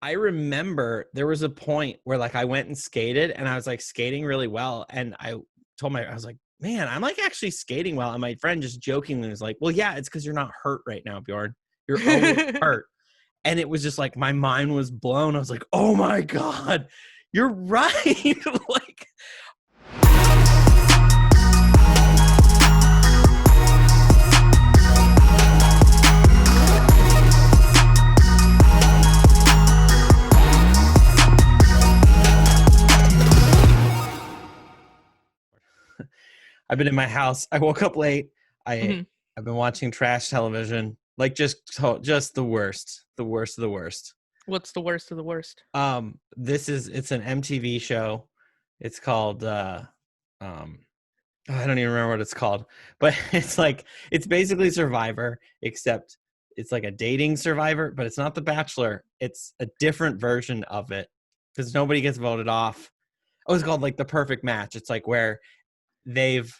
I remember there was a point where like I went and skated and I was like skating really well. And I was like, man, I'm like actually skating well. And my friend just jokingly was like, well, yeah, it's because you're not hurt right now, Bjorn. You're always hurt. And it was just like, my mind was blown. I was like, oh my God, you're right. Like, I've been in my house. I woke up late. I've been watching trash television, like just the worst of the worst. What's the worst of the worst? It's an MTV show. It's called I don't even remember what it's called, but it's basically Survivor, except it's like a dating Survivor, but it's not The Bachelor. It's a different version of it because nobody gets voted off. Oh, it's called like The Perfect Match. It's like where they've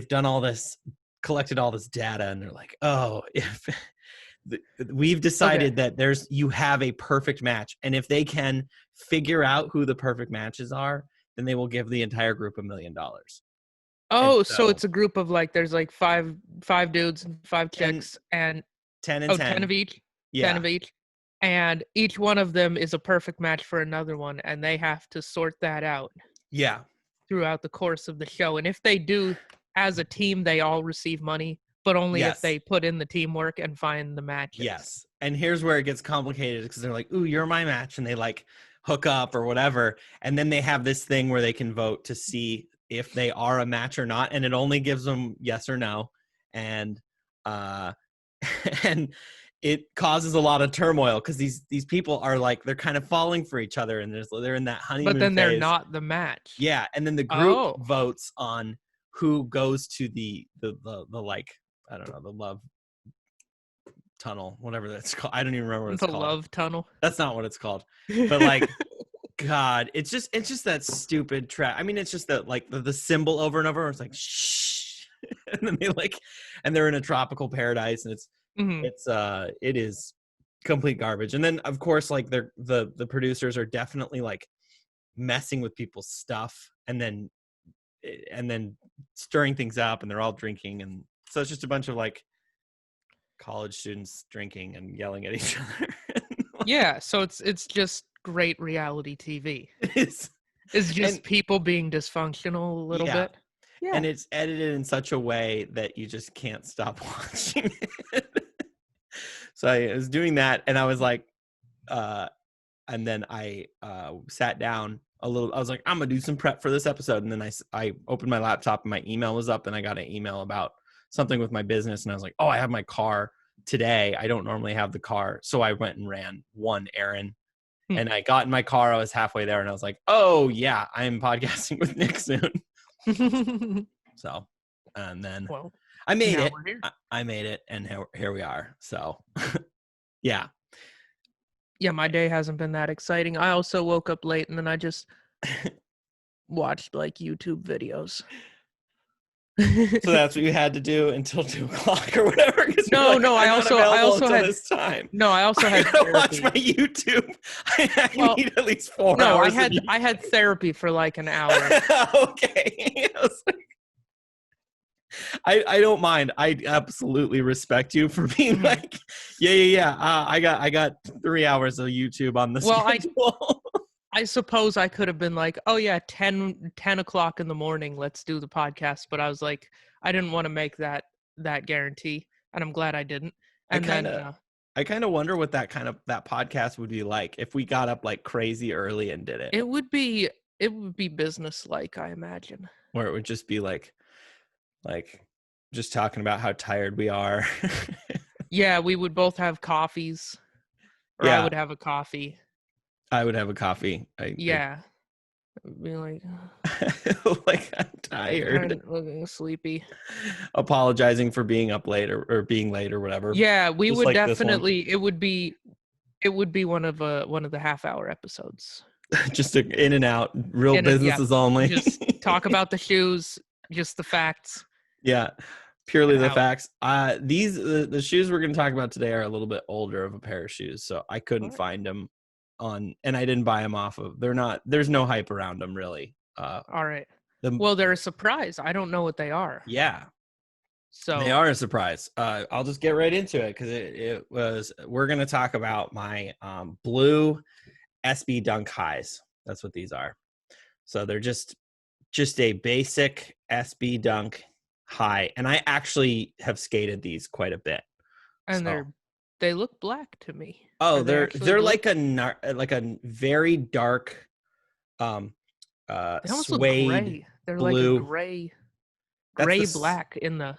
done all this, collected all this data, and they're like, oh, if we've decided that you have a perfect match, and if they can figure out who the perfect matches are, then they will give the entire group $1 million. Oh, so it's a group of like, there's like five dudes and 5 chicks, and 10 and 10. 10 of each. Yeah. 10 of each. And each one of them is a perfect match for another one, and they have to sort that out. Yeah. Throughout the course of the show. And if they do as a team, they all receive money, but only if they put in the teamwork and find the matches. Yes. And here's where it gets complicated, because they're like, ooh, you're my match. And they like hook up or whatever. And then they have this thing where they can vote to see if they are a match or not. And it only gives them yes or no. And, and it causes a lot of turmoil because these people are like, they're kind of falling for each other, and they're in that honeymoon But then phase. they're not the match. Yeah. And then the group votes on who goes to the like, I don't know, the love tunnel, whatever that's called. I don't even remember what it's called. The love tunnel. That's not what it's called. But like, God, it's just that stupid trap. I mean, it's just that like the symbol over and over. It's like, shh. And then they're in a tropical paradise, and it is complete garbage. And then of course, like the producers are definitely like messing with people's stuff, and then stirring things up, and they're all drinking, and so it's just a bunch of like college students drinking and yelling at each other. Yeah, so it's just great reality TV. It's just people being dysfunctional a little bit. Yeah. And it's edited in such a way that you just can't stop watching it. So I was doing that, and I was like, and then I sat down a little. I was like, I'm gonna do some prep for this episode, and then I opened my laptop, and my email was up, and I got an email about something with my business, and I was like, oh, I have my car today. I don't normally have the car, so I went and ran one errand, and I got in my car. I was halfway there, and I was like, oh yeah, I'm podcasting with Nick soon. So, and then I made it. I made it, and here we are. So, yeah. Yeah, my day hasn't been that exciting. I also woke up late, and then I just watched like YouTube videos. So that's what you had to do until 2:00 or whatever. No, I also had this time. No, I also had to watch my YouTube. I need at least 4 hours. No, I had therapy for like an hour. Okay. I don't mind. I absolutely respect you for being like, yeah. I got 3 hours of YouTube on this. Well, I suppose I could have been like, oh yeah, 10 o'clock in the morning, let's do the podcast. But I was like, I didn't want to make that guarantee, and I'm glad I didn't. And I kind of wonder what that podcast would be like if we got up like crazy early and did it. It would be business-like, I imagine. Where it would just be like just talking about how tired we are. Yeah, we would both have coffees. Or I would have a coffee. I would have a coffee. I'd be like, like I'm tired, looking sleepy, apologizing for being up late or being late or whatever. Yeah, we would definitely. It would be one of the half-hour episodes. Just in and out, real businesses only. Just talk about the shoes, just the facts. Yeah, purely the facts. The shoes we're going to talk about today are a little bit older of a pair of shoes, so I couldn't find them and I didn't buy them off of. There's no hype around them really. All right. The Well, they're a surprise. I don't know what they are. yeah, So they are a surprise. I'll just get right into it because we're gonna talk about my blue SB Dunk highs. That's what these are. So they're just a basic SB Dunk high, and I actually have skated these quite a bit. And So. they look black to me. Oh, Are they they're actually blue? like a very dark They almost look suede gray. They're like a blue. gray That's black in the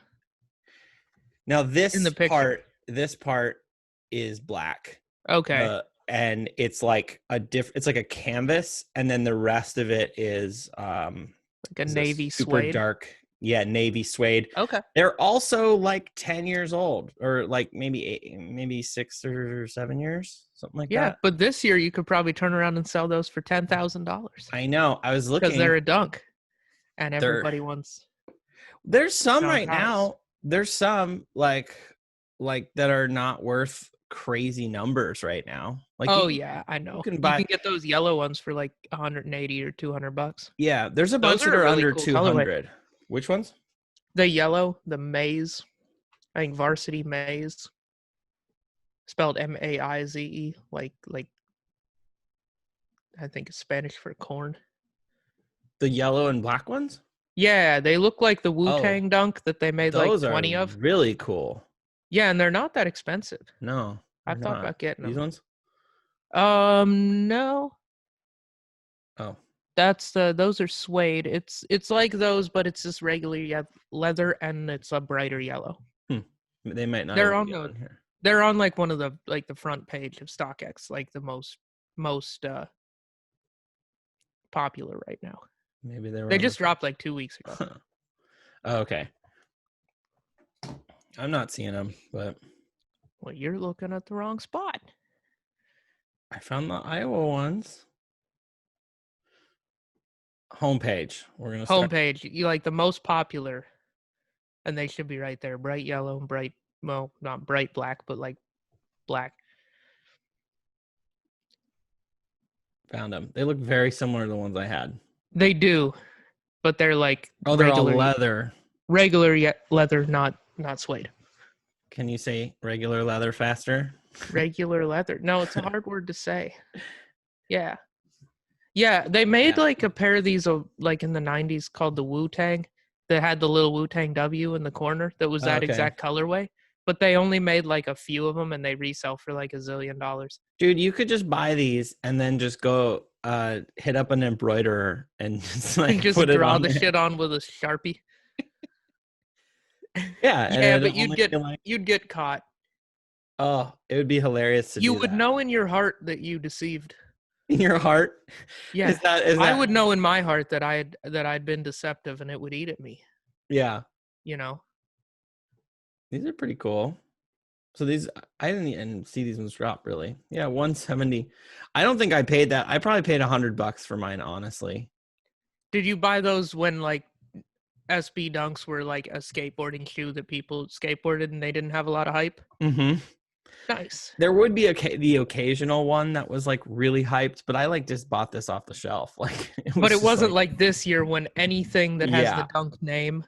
now in this the picture. this part is black. Okay. And it's like it's like a canvas, and then the rest of it is Like a is navy super suede. dark. Yeah, navy suede. Okay. They're also like 10 years old, or like maybe 6 or 7 years, something like Yeah, that. but this year you could probably turn around and sell those for $10,000 I know. I was because looking. they're a dunk, and They're everybody wants There's some dunk right highs. now. There's some like that are not worth crazy numbers right now. Like Yeah, I know. you can You buy can get those yellow ones for like 180 or $200. yeah, there's a bunch Those that are a are really under cool colorway. 200. Which ones? The yellow, the maize, I think varsity maize, spelled Maize, like I think it's Spanish for corn. The yellow and black ones? Yeah, they look like the Oh, Wu-Tang dunk that they made like those are 20 of. really cool. Yeah, and they're not that expensive. No, they're I've thought not. about getting These them. ones? No. Oh, Those are suede. It's like those, but it's just regular leather, and it's a brighter yellow. they might not They're even on be the on here. they're on like one of the the front page of StockX, like the most popular right now. Maybe they were. They just dropped like 2 weeks ago. Oh, okay. I'm not seeing them, but Well, you're looking at the wrong spot. I found the Iowa ones. Homepage. We're gonna start. Homepage, you like the most popular, and they should be right there. Bright yellow and bright, well, not bright black, but like black. Found them. They look very similar to the ones I had. They do, but they're like Oh, they're all regular leather. leather, not suede. Can you say regular leather faster? Regular leather. No, it's a hard word to say. Yeah. Yeah, they made like a pair of these like in the 90s called the Wu-Tang that had the little Wu-Tang W in the corner that was that exact colorway, but they only made like a few of them and they resell for like $1 zillion. Dude, you could just buy these and then just go hit up an embroiderer and just like Just put it draw on the there. shit on with a Sharpie. Yeah, Yeah, but you'd get caught. Oh, it would be hilarious to You do would that. know in your heart that you deceived. In your heart? Yeah. Is that I would know in my heart that I'd been deceptive and it would eat at me. Yeah. You know. These are pretty cool. So these, I didn't even see these ones drop really. Yeah, 170. I don't think I paid that. I probably paid $100 for mine, honestly. Did you buy those when like SB Dunks were like a skateboarding shoe that people skateboarded and they didn't have a lot of hype? Mm-hmm. Nice. There would be the occasional one that was like really hyped, but I like just bought this off the shelf. Like, it wasn't like this year when anything that has the Dunk name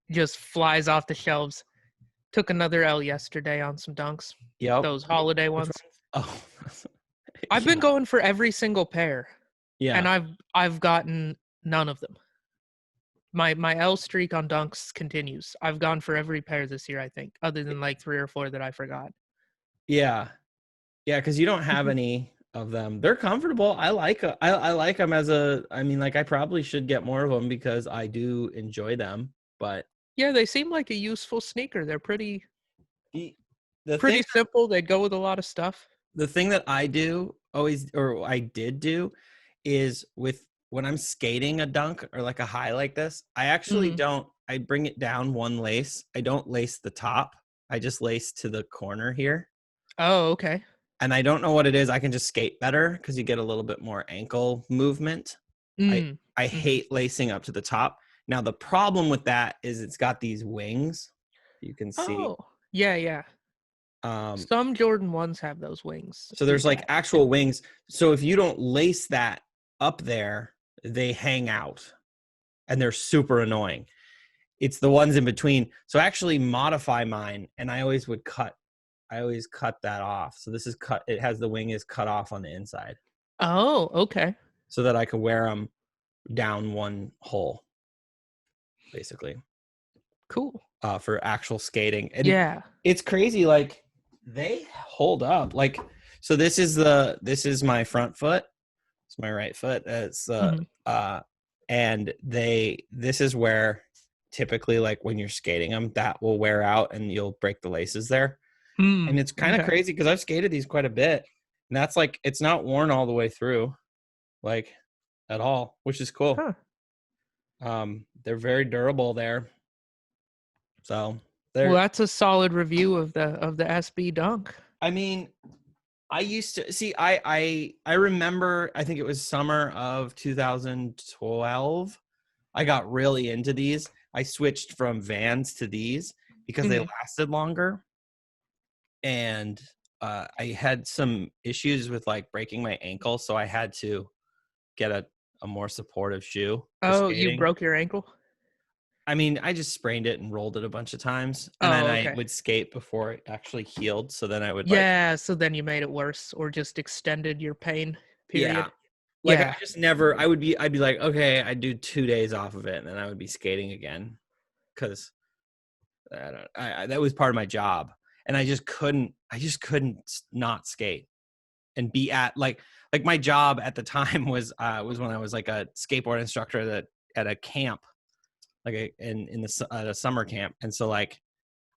just flies off the shelves. Took another L yesterday on some Dunks. Yep. Those holiday ones. Oh, I've been going for every single pair. Yeah. And I've gotten none of them. My L streak on Dunks continues. I've gone for every pair this year, I think, other than like 3 or 4 that I forgot. Yeah. Yeah, because you don't have any of them. They're comfortable. I like them as I probably should get more of them because I do enjoy them. But yeah, they seem like a useful sneaker. They're pretty pretty simple. They go with a lot of stuff. The thing that I do I did do is when I'm skating a dunk or like a high like this, I actually I bring it down one lace. I don't lace the top. I just lace to the corner here. Oh, okay. And I don't know what it is. I can just skate better because you get a little bit more ankle movement. I hate lacing up to the top. Now, the problem with that is it's got these wings. You can see. Oh, yeah. Some Jordan 1s have those wings. So there's like attached. actual wings. So if you don't lace that up there, they hang out and they're super annoying. It's the ones in between. So I actually modify mine, and I always cut that off. So this is cut. It has the wing is cut off on the inside. Oh, okay. So that I can wear them down one hole, basically. Cool. For actual skating. And yeah. It's crazy. Like they hold up. Like, so this is my front foot. It's my right foot. It's and this is where typically, like when you're skating them, that will wear out and you'll break the laces there. And it's kind of crazy because I've skated these quite a bit, and that's like it's not worn all the way through, like at all, which is cool. They're very durable there. So well, that's a solid review of the SB Dunk. I mean, I used to see. I remember. I think it was summer of 2012. I got really into these. I switched from Vans to these because they lasted longer, and I had some issues with like breaking my ankle, so I had to get a more supportive shoe. Oh, you broke your ankle? I mean, I just sprained it and rolled it a bunch of times, and then I would skate before it actually healed. So then I would so then you made it worse, or just extended your pain period. I just never. I'd be like, okay, I'd do 2 days off of it, and then I would be skating again, because that was part of my job, and I just couldn't not skate and be at like my job at the time was when I was like a skateboard instructor at a camp, like in the summer camp. And so like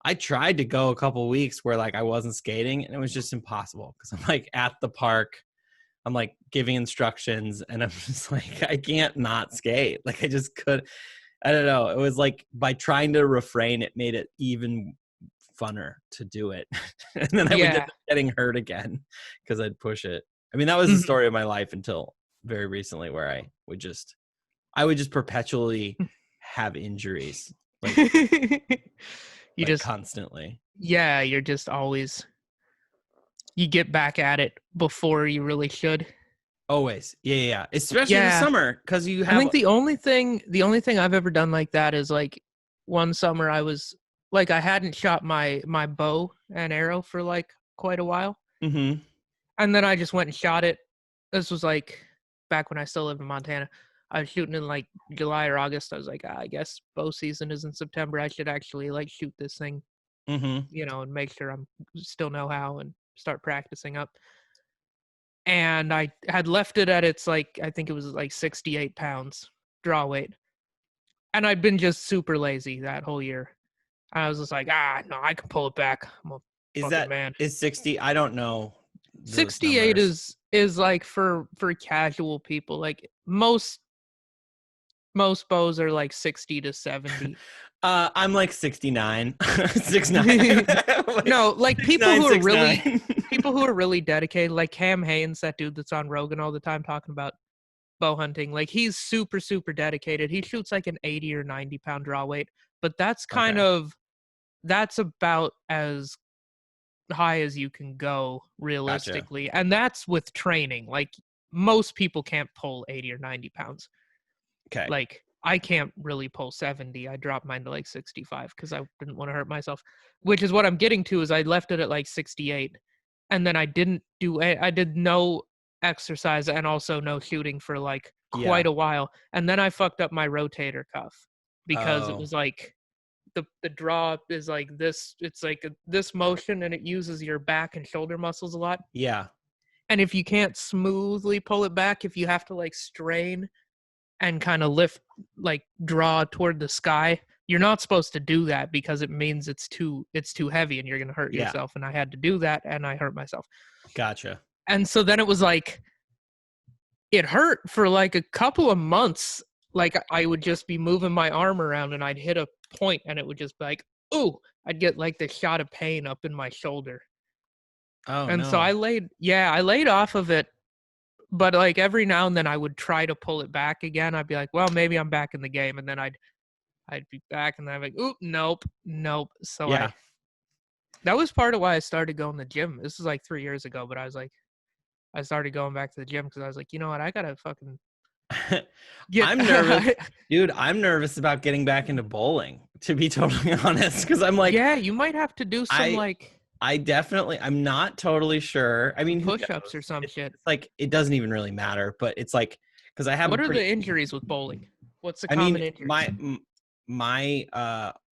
I tried to go a couple weeks where like I wasn't skating, and it was just impossible because I'm like at the park, I'm like giving instructions, and I'm just like, I can't not skate. Like I just could. I don't know. It was like by trying to refrain, it made it even funner to do it. And then I would end up getting hurt again because I'd push it. I mean, that was the story of my life until very recently, where I would just perpetually have injuries. Like, you just constantly. Yeah, you're just always, you get back at it before you really should. Always. Yeah. Especially in the summer, because you have. I think the only thing I've ever done like that is like one summer I was like, I hadn't shot my bow and arrow for like quite a while. Mm-hmm. And then I just went and shot it. This was like back when I still lived in Montana. I was shooting in like July or August. I was like, I guess bow season is in September. I should actually like shoot this thing, and make sure I'm still know how and start practicing up. And I had left it at its like, I think it was like 68 pounds draw weight. And I'd been just super lazy that whole year. I was just like, no, I can pull it back. I'm a fucking man. Is 60? I don't know. 68 is like for casual people. Like most bows are like 60 to 70. I'm like 69. 69. No, like people who are really dedicated, like Cam Haynes, that dude that's on Rogan all the time talking about bow hunting. Like he's super, super dedicated. He shoots like an 80 or 90 pound draw weight, but that's that's about as high as you can go realistically. Gotcha. And that's with training. Like most people can't pull 80 or 90 pounds. Okay. Like I can't really pull 70. I dropped mine to like 65 because I didn't want to hurt myself, which is what I'm getting to. Is I left it at like 68, and then I did no exercise and also no shooting for like quite a while, and then I fucked up my rotator cuff because it was like the draw is like this. It's like this motion, and it uses your back and shoulder muscles a lot. Yeah. And if you can't smoothly pull it back, if you have to like strain and kind of lift, like draw toward the sky, you're not supposed to do that because it means it's too heavy and you're going to hurt yourself. And I had to do that and I hurt myself. Gotcha. And so then it was like, it hurt for like a couple of months. Like I would just be moving my arm around and I'd hit a point and it would just be like, ooh, I'd get like the shot of pain up in my shoulder. Oh, and so I laid off of it. But like every now and then I would try to pull it back again. I'd be like, well, maybe I'm back in the game. And then I'd be back and then I'd be like, oop, nope. So That was part of why I started going to the gym. This was like 3 years ago, but I was like, I started going back to the gym because I was like, you know what, I gotta fucking get. I'm nervous, dude. I'm nervous about getting back into bowling, to be totally honest, because I'm like, Yeah, you might have to do some I like I'm not totally sure. I some mean, who push-ups knows? or some shit. It's like it doesn't even really matter, but it's like because I have a What are pretty. the injuries with bowling? What's the I common mean, injuries?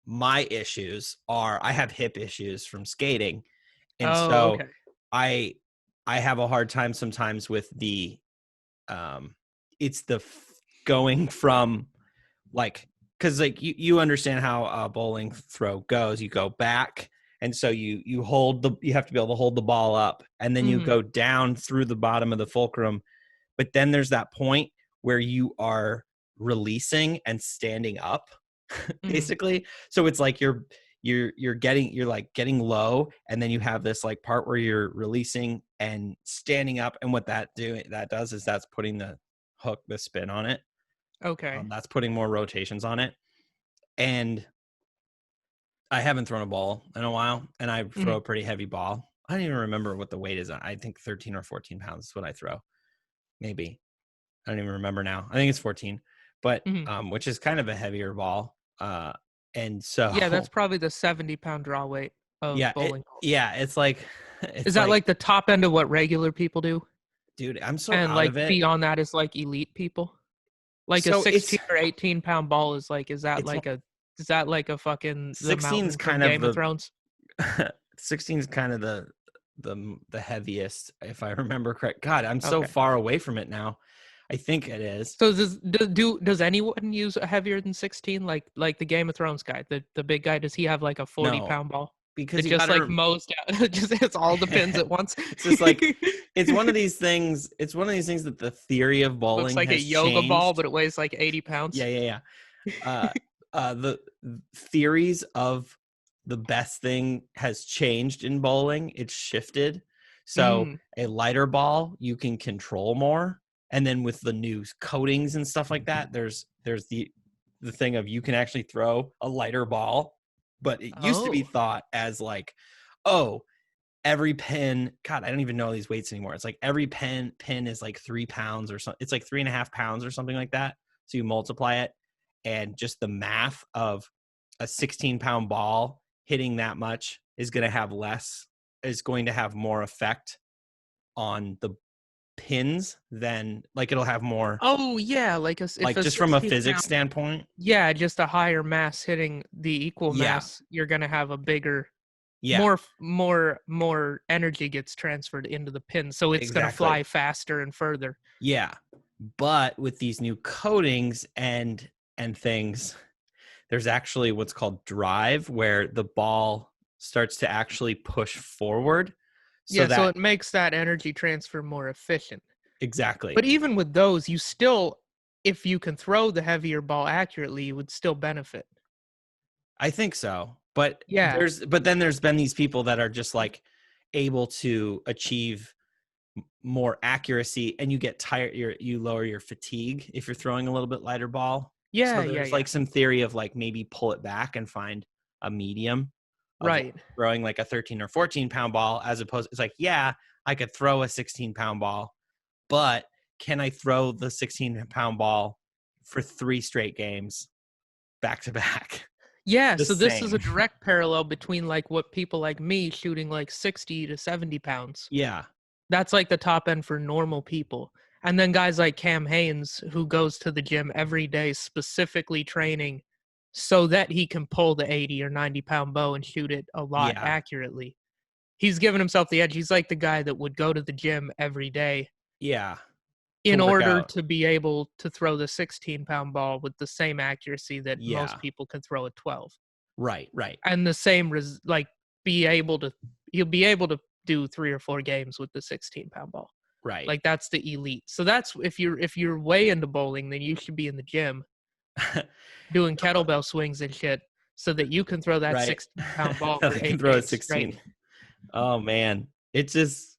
my issues are I have hip issues from skating, and Oh, so okay. I I have a hard time sometimes with the it's the going from like because like you understand how a bowling throw goes. You go back, and so you have to be able to hold the ball up, and then you Mhm, go down through the bottom of the fulcrum. But then there's that point where you are releasing and standing up, mhm. basically. So it's like you're like getting low, and then you have this like part where you're releasing and standing up, and what that does is that's putting the spin on it. Okay. That's putting more rotations on it. And I haven't thrown a ball in a while, and I throw Mhm, a pretty heavy ball. I don't even remember what the weight is. I think 13 or 14 pounds is what I throw. Maybe. I don't even remember now. I think it's 14, but mhm. which is kind of a heavier ball. And Yeah, that's so probably the 70-pound draw weight of bowling balls. it's like Is it's that like, like the top end of what regular people do? dude, I'm so And out like of it. beyond that is like elite people? Like a So 16 or 18-pound ball is like, it's is that like a fucking the 16 is mountain from kind of Game of the Thrones? 16 is kind of the heaviest, if I remember correct. God, I'm so Okay. far away from it now. I think it is. So does anyone use a heavier than 16? Like the Game of Thrones guy, the big guy, does he have like a 40 No, pound ball that because you just like gotta mows down, just hits all the pins at once? it's just like it's one of these things. It's one of these things that the theory of Looks bowling like a has yoga ball, changed. but it weighs like 80 Yeah, pounds. yeah, yeah. uh, the theories of the best thing has changed in bowling. It's shifted. So Mm. a lighter ball you can control more, and then with the new coatings and stuff like that, there's the thing of you can actually throw a lighter ball. But it used to be Oh. thought as like, oh, every pin. God, I don't even know these weights anymore. It's like every pin is like 3 pounds or something. It's like 3.5 pounds or something like that. So you multiply it, and just the math of a 16-pound ball hitting that much is going to have more effect on the pins than like it'll have more Oh yeah, if like a just from a 16 physics pound, standpoint. yeah, just a higher mass hitting the equal Yeah, mass, you're gonna have a bigger, yeah, more energy gets transferred into the pin, so it's gonna exactly. fly faster and further. Yeah, but with these new coatings and things, there's actually what's called drive, where the ball starts to actually push forward, so Yeah, so that it makes that energy transfer more efficient. exactly. But even with those, you still, if you can throw the heavier ball accurately, you would still benefit. I think so. But Yeah, then there's been these people that are just like able to achieve more accuracy, and you get tired, you lower your fatigue if you're throwing a little bit lighter ball. So yeah, yeah, there's yeah. like some theory of like maybe pull it back and find a medium of like Right. throwing like a 13 or 14-pound ball, as opposed it's like, yeah, I could throw a 16-pound ball, but can I throw the 16-pound ball for 3 straight games back to back? Yeah, The so this is a same. direct parallel between like what people like me shooting like 60 to 70 pounds. Yeah. That's like the top end for normal people. And then guys like Cam Haynes, who goes to the gym every day specifically training so that he can pull the 80 or 90-pound bow and shoot it a lot Yeah. accurately. He's given himself the edge. He's like the guy that would go to the gym every day Yeah. To in work order out. to be able to throw the 16-pound ball with the same accuracy that most Yeah. people can throw at 12. Right. Right. And the same like be able to he'll be able to do 3 or 4 games with the 16-pound ball. Right. Like that's the elite. So that's if you're way into bowling, then you should be in the gym doing kettlebell swings and shit so that you can throw that Right. 16-pound ball I for can eight throw a games straight. 16. Oh man. It's just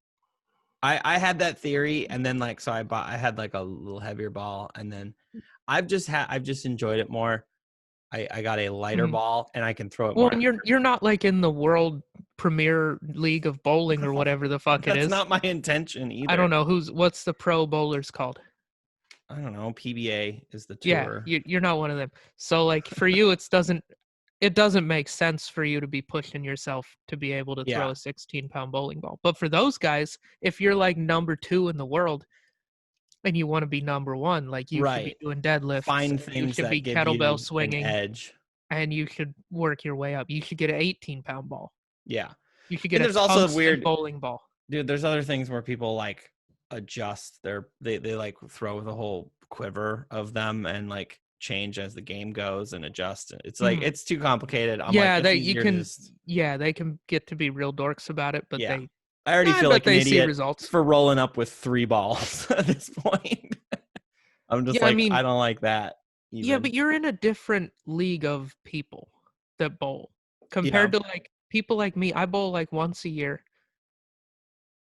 I had that theory, and then like so I had like a little heavier ball, and then I've just enjoyed it more. I got a lighter Mhm. ball, and I can throw it Well, more. and you're not like in the World Premier League of Bowling or whatever the fuck it That's is. not my intention either. I don't know what's the pro bowlers called. I don't know. PBA is the Yeah, tour. you're not one of them. So like for you, it doesn't make sense for you to be pushing yourself to be able to throw Yeah. a 16-pound bowling ball. But for those guys, if you're like number 2 in the world and you want to be number 1, like you should be Right. doing deadlifts, Find and you things should be that give kettlebell you an swinging, edge. and you should work your way up. You should get an 18-pound ball. Yeah. You should And get a there's also tungsten weird, bowling ball. dude, there's other things where people like adjust they like throw the whole quiver of them and like change as the game goes and adjust. It's like, it's too complicated. I'm like, Yeah, it's they you easier to can just, yeah, they can get to be real dorks about it, but yeah. they I already I feel bet like an they see idiot results. for rolling up with 3 balls at this point. I'm just Yeah, I like, mean, I don't like that yeah, even. but you're in a different league of people that bowl Yeah. compared to like people like me. I bowl like once a year,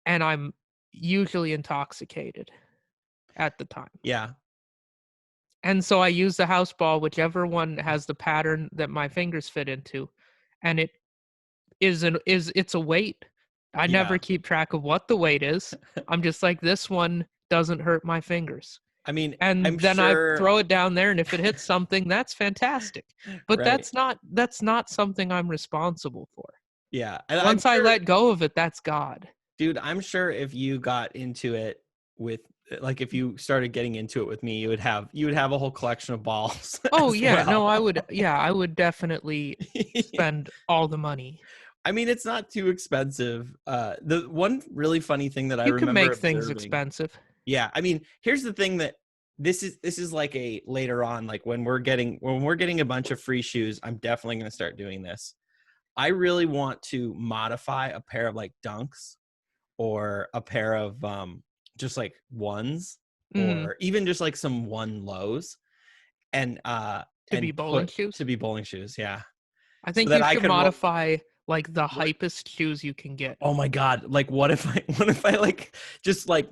and I'm usually intoxicated at the time. Yeah. And so I use the house ball, whichever one has the pattern that my fingers fit into, and it's a weight. I never Yeah. keep track of what the weight is. I'm just like, this one doesn't hurt my fingers. I mean, I'm And then I sure. throw it down there, and if it hits something, that's fantastic. But Right. that's not something I'm responsible for. Yeah. And I'm Once I sure, let go of it, that's God. dude, I'm sure if you got into it with, like, if you started getting into it with me, you would have a whole collection of balls. Oh as yeah, no, well. I would definitely spend all the money. I mean, it's not too expensive. The one really funny thing that I You can remember make things observing. expensive. Yeah, I mean, here's the thing that this is like a later on, like when we're getting a bunch of free shoes, I'm definitely going to start doing this. I really want to modify a pair of like Dunks or a pair of just like ones Mm, or even just like some one lows and to be bowling shoes. to be bowling shoes, yeah. I So think that you I should could roll. modify like the What? hypest shoes you can get. Oh my god, like what if I like just like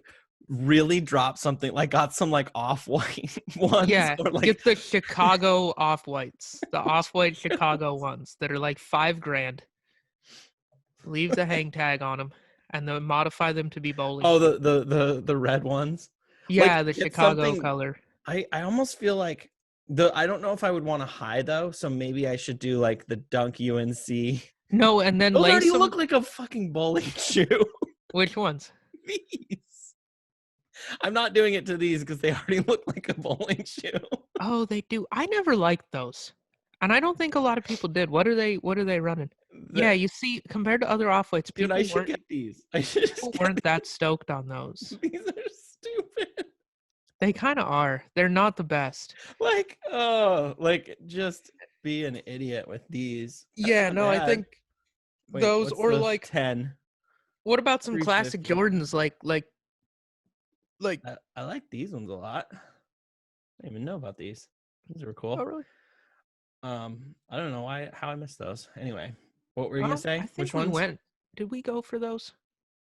really drop something, like got some like off-white ones Yeah, or like get the Chicago off-whites, the off-white Chicago ones that are like $5,000. Leave the hang tag on them, and then modify them to be bowling oh shoes. the red ones. Like Yeah, the get Chicago something. color. I almost feel like I don't know if I would want to high though, so maybe I should do like the Dunk UNC. No, and then Those already lace them. look like a fucking bowling shoe. Which ones? These. I'm not doing it to these because they already look like a bowling shoe. Oh, they do. I never liked those, and I don't think a lot of people did. What are they running? Yeah, you see, compared to other off-whites, Dude, people I should weren't get these. I should just get weren't that stoked on those. these. Are stupid. They kind of are. They're not the best. Like, oh, like just be an idiot with these. That's Yeah, not no, I bad. think Wait, those, what's or the like, 10? what about some classic 350. Jordans? Like. I like these ones a lot. I didn't even know about these. These are cool. Oh, really? I don't know how I missed those. Anyway, what were you gonna say? I think Which we ones? went. Did we go for those?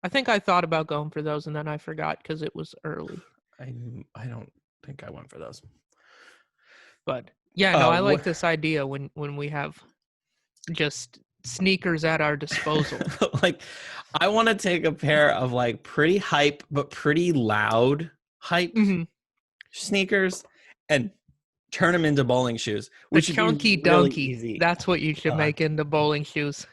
I think I thought about going for those, and then I forgot because it was early. I don't think I went for those. But yeah, no, I like What? this idea when we have just sneakers at our disposal. Like, I want to take a pair of like pretty hype but pretty loud hype Mhm. sneakers and turn them into bowling shoes, The which would chunky be really donkey. easy. That's what you should God. make into bowling shoes.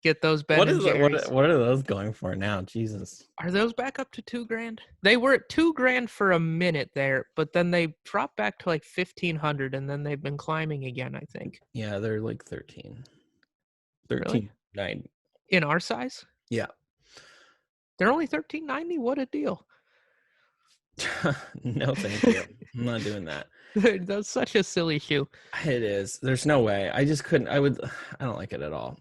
Get those Ben What and is Jerry's. what are those going for now? Jesus. Are those back up to $2,000? They were at $2,000 for a minute there, but then they dropped back to like 1,500, and then they've been climbing again, I think. Yeah, they're like 13. Really? 13.9. In our size? Yeah. They're only $13.90. What a deal! No, thank you. I'm not doing that. That's such a silly shoe. It is. There's no way. I just couldn't. I don't like it at all.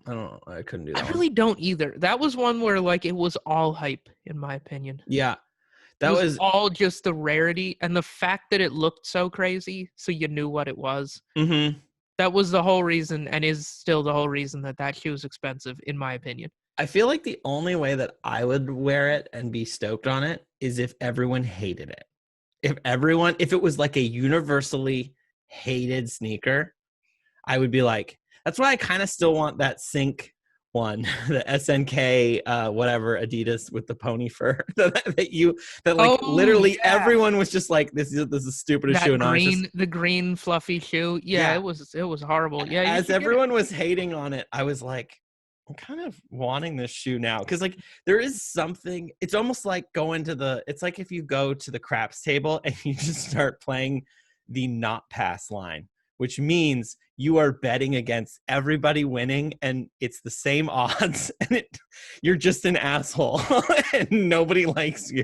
I couldn't do that. I really don't either. That was one where like it was all hype, in my opinion. Yeah. That was all just the rarity and the fact that it looked so crazy, so you knew what it was. Mm-hmm. That was the whole reason, and is still the whole reason that shoe is expensive, in my opinion. I feel like the only way that I would wear it and be stoked on it is if everyone hated it. If it was like a universally hated sneaker, I would be like, that's why I kind of still want that Sync one, the SNK, whatever Adidas with the pony fur that like Oh literally yeah, everyone was just like, this is the stupidest shoe. that And I was just, the green fluffy shoe. Yeah, yeah, it was horrible. Yeah, you as should get it. everyone was hating on it, I was like, I'm kind of wanting this shoe now. Cause like there is something, it's almost like it's like if you go to the craps table and you just start playing the not pass line, which means you are betting against everybody winning and it's the same odds and you're just an asshole and nobody likes you.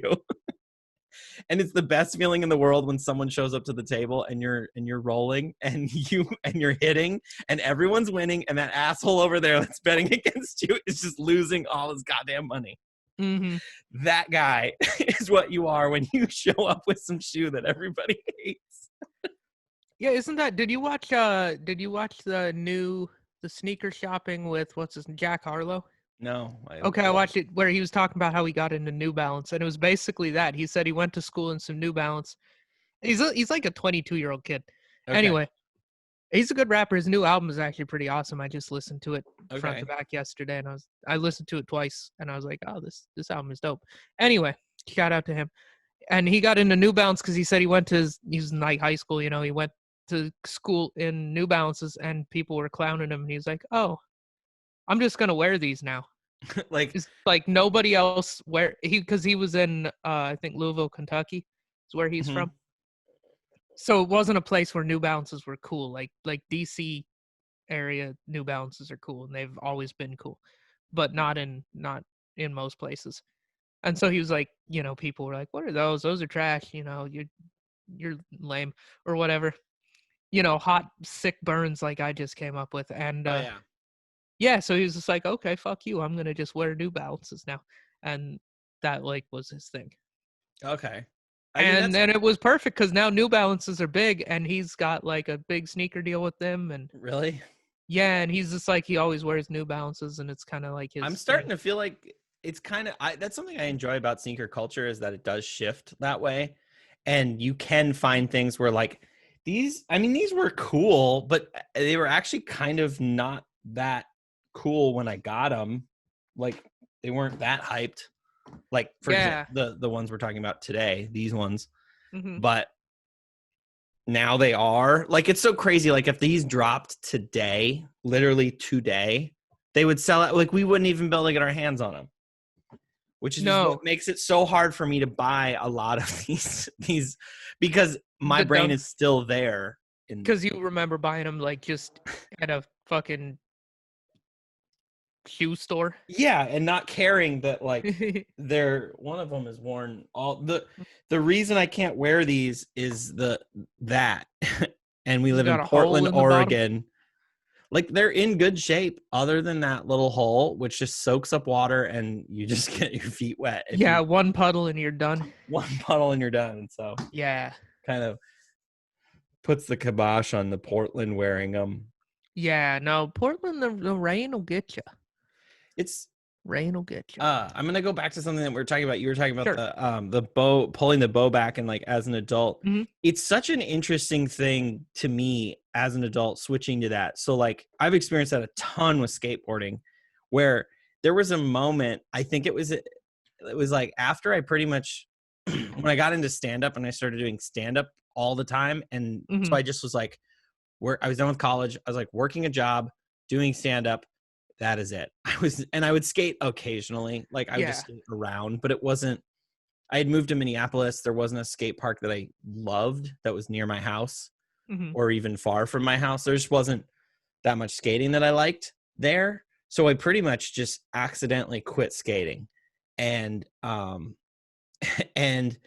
And it's the best feeling in the world when someone shows up to the table and you're rolling and you're hitting and everyone's winning and that asshole over there that's betting against you is just losing all his goddamn money. Mm-hmm. That guy is what you are when you show up with some shoe that everybody hates. Yeah, isn't that? Did you watch the sneaker shopping with Jack Harlow? No. Okay, I watched it where he was talking about how he got into New Balance, and it was basically that. He said he went to school in some New Balance. He's like a 22-year-old kid. Okay. Anyway, he's a good rapper. His new album is actually pretty awesome. I just listened to it front to back yesterday, and I listened to it twice, and I was like, oh, this album is dope. Anyway, shout out to him. And he got into New Balance because he said he was in like high school, you know, he went to school in New Balances, and people were clowning him, and he's like, oh, I'm just gonna wear these now. Like, it's like nobody else because he was in I think Louisville, Kentucky is where he's from. So it wasn't a place where New Balances were cool. Like DC area New Balances are cool and they've always been cool, but not in most places. And so he was like, you know, people were like, what are those? Those are trash, you know, you're lame or whatever. You know, hot sick burns like I just came up with. And yeah, so he was just like, okay, fuck you. I'm gonna just wear New Balances now. And that like was his thing. Okay. And then it was perfect because now New Balances are big, and he's got like a big sneaker deal with them. And really, yeah, and he's just like he always wears New Balances, and it's kind of like his. I'm starting to feel like it's kind of that's something I enjoy about sneaker culture is that it does shift that way, and you can find things where like these. I mean, these were cool, but they were actually kind of not that cool when I got them. Like they weren't that hyped. Like for example, the ones we're talking about today, these ones, but now they are. Like it's so crazy. Like if these dropped today, literally today, they would sell it. Like we wouldn't even be able to get our hands on them, which is what makes it so hard for me to buy a lot of these because my brain is still there. Because you remember buying them like just at a fucking shoe store. Yeah, and not caring that like one of them is worn. All the reason I can't wear these is that and we live in Portland, Oregon. Like they're in good shape other than that little hole which just soaks up water and you just get your feet wet. Yeah, one puddle and you're done. One puddle and you're done. So yeah, kind of puts the kibosh on the Portland wearing them. Yeah, no, Portland, the rain will get you. Rain will get you. I'm gonna go back to something that we were talking about. You were talking about the bow, pulling the bow back, and like as an adult, it's such an interesting thing to me as an adult switching to that. So like I've experienced that a ton with skateboarding, where there was a moment. I think it was like after I pretty much when I got into stand up and I started doing stand up all the time, and so I just was like, I was done with college. I was like working a job, doing stand up. That is it. I would skate occasionally. Like I would just skate around, but it wasn't, I had moved to Minneapolis. There wasn't a skate park that I loved that was near my house or even far from my house. There just wasn't that much skating that I liked there. So I pretty much just accidentally quit skating. And, and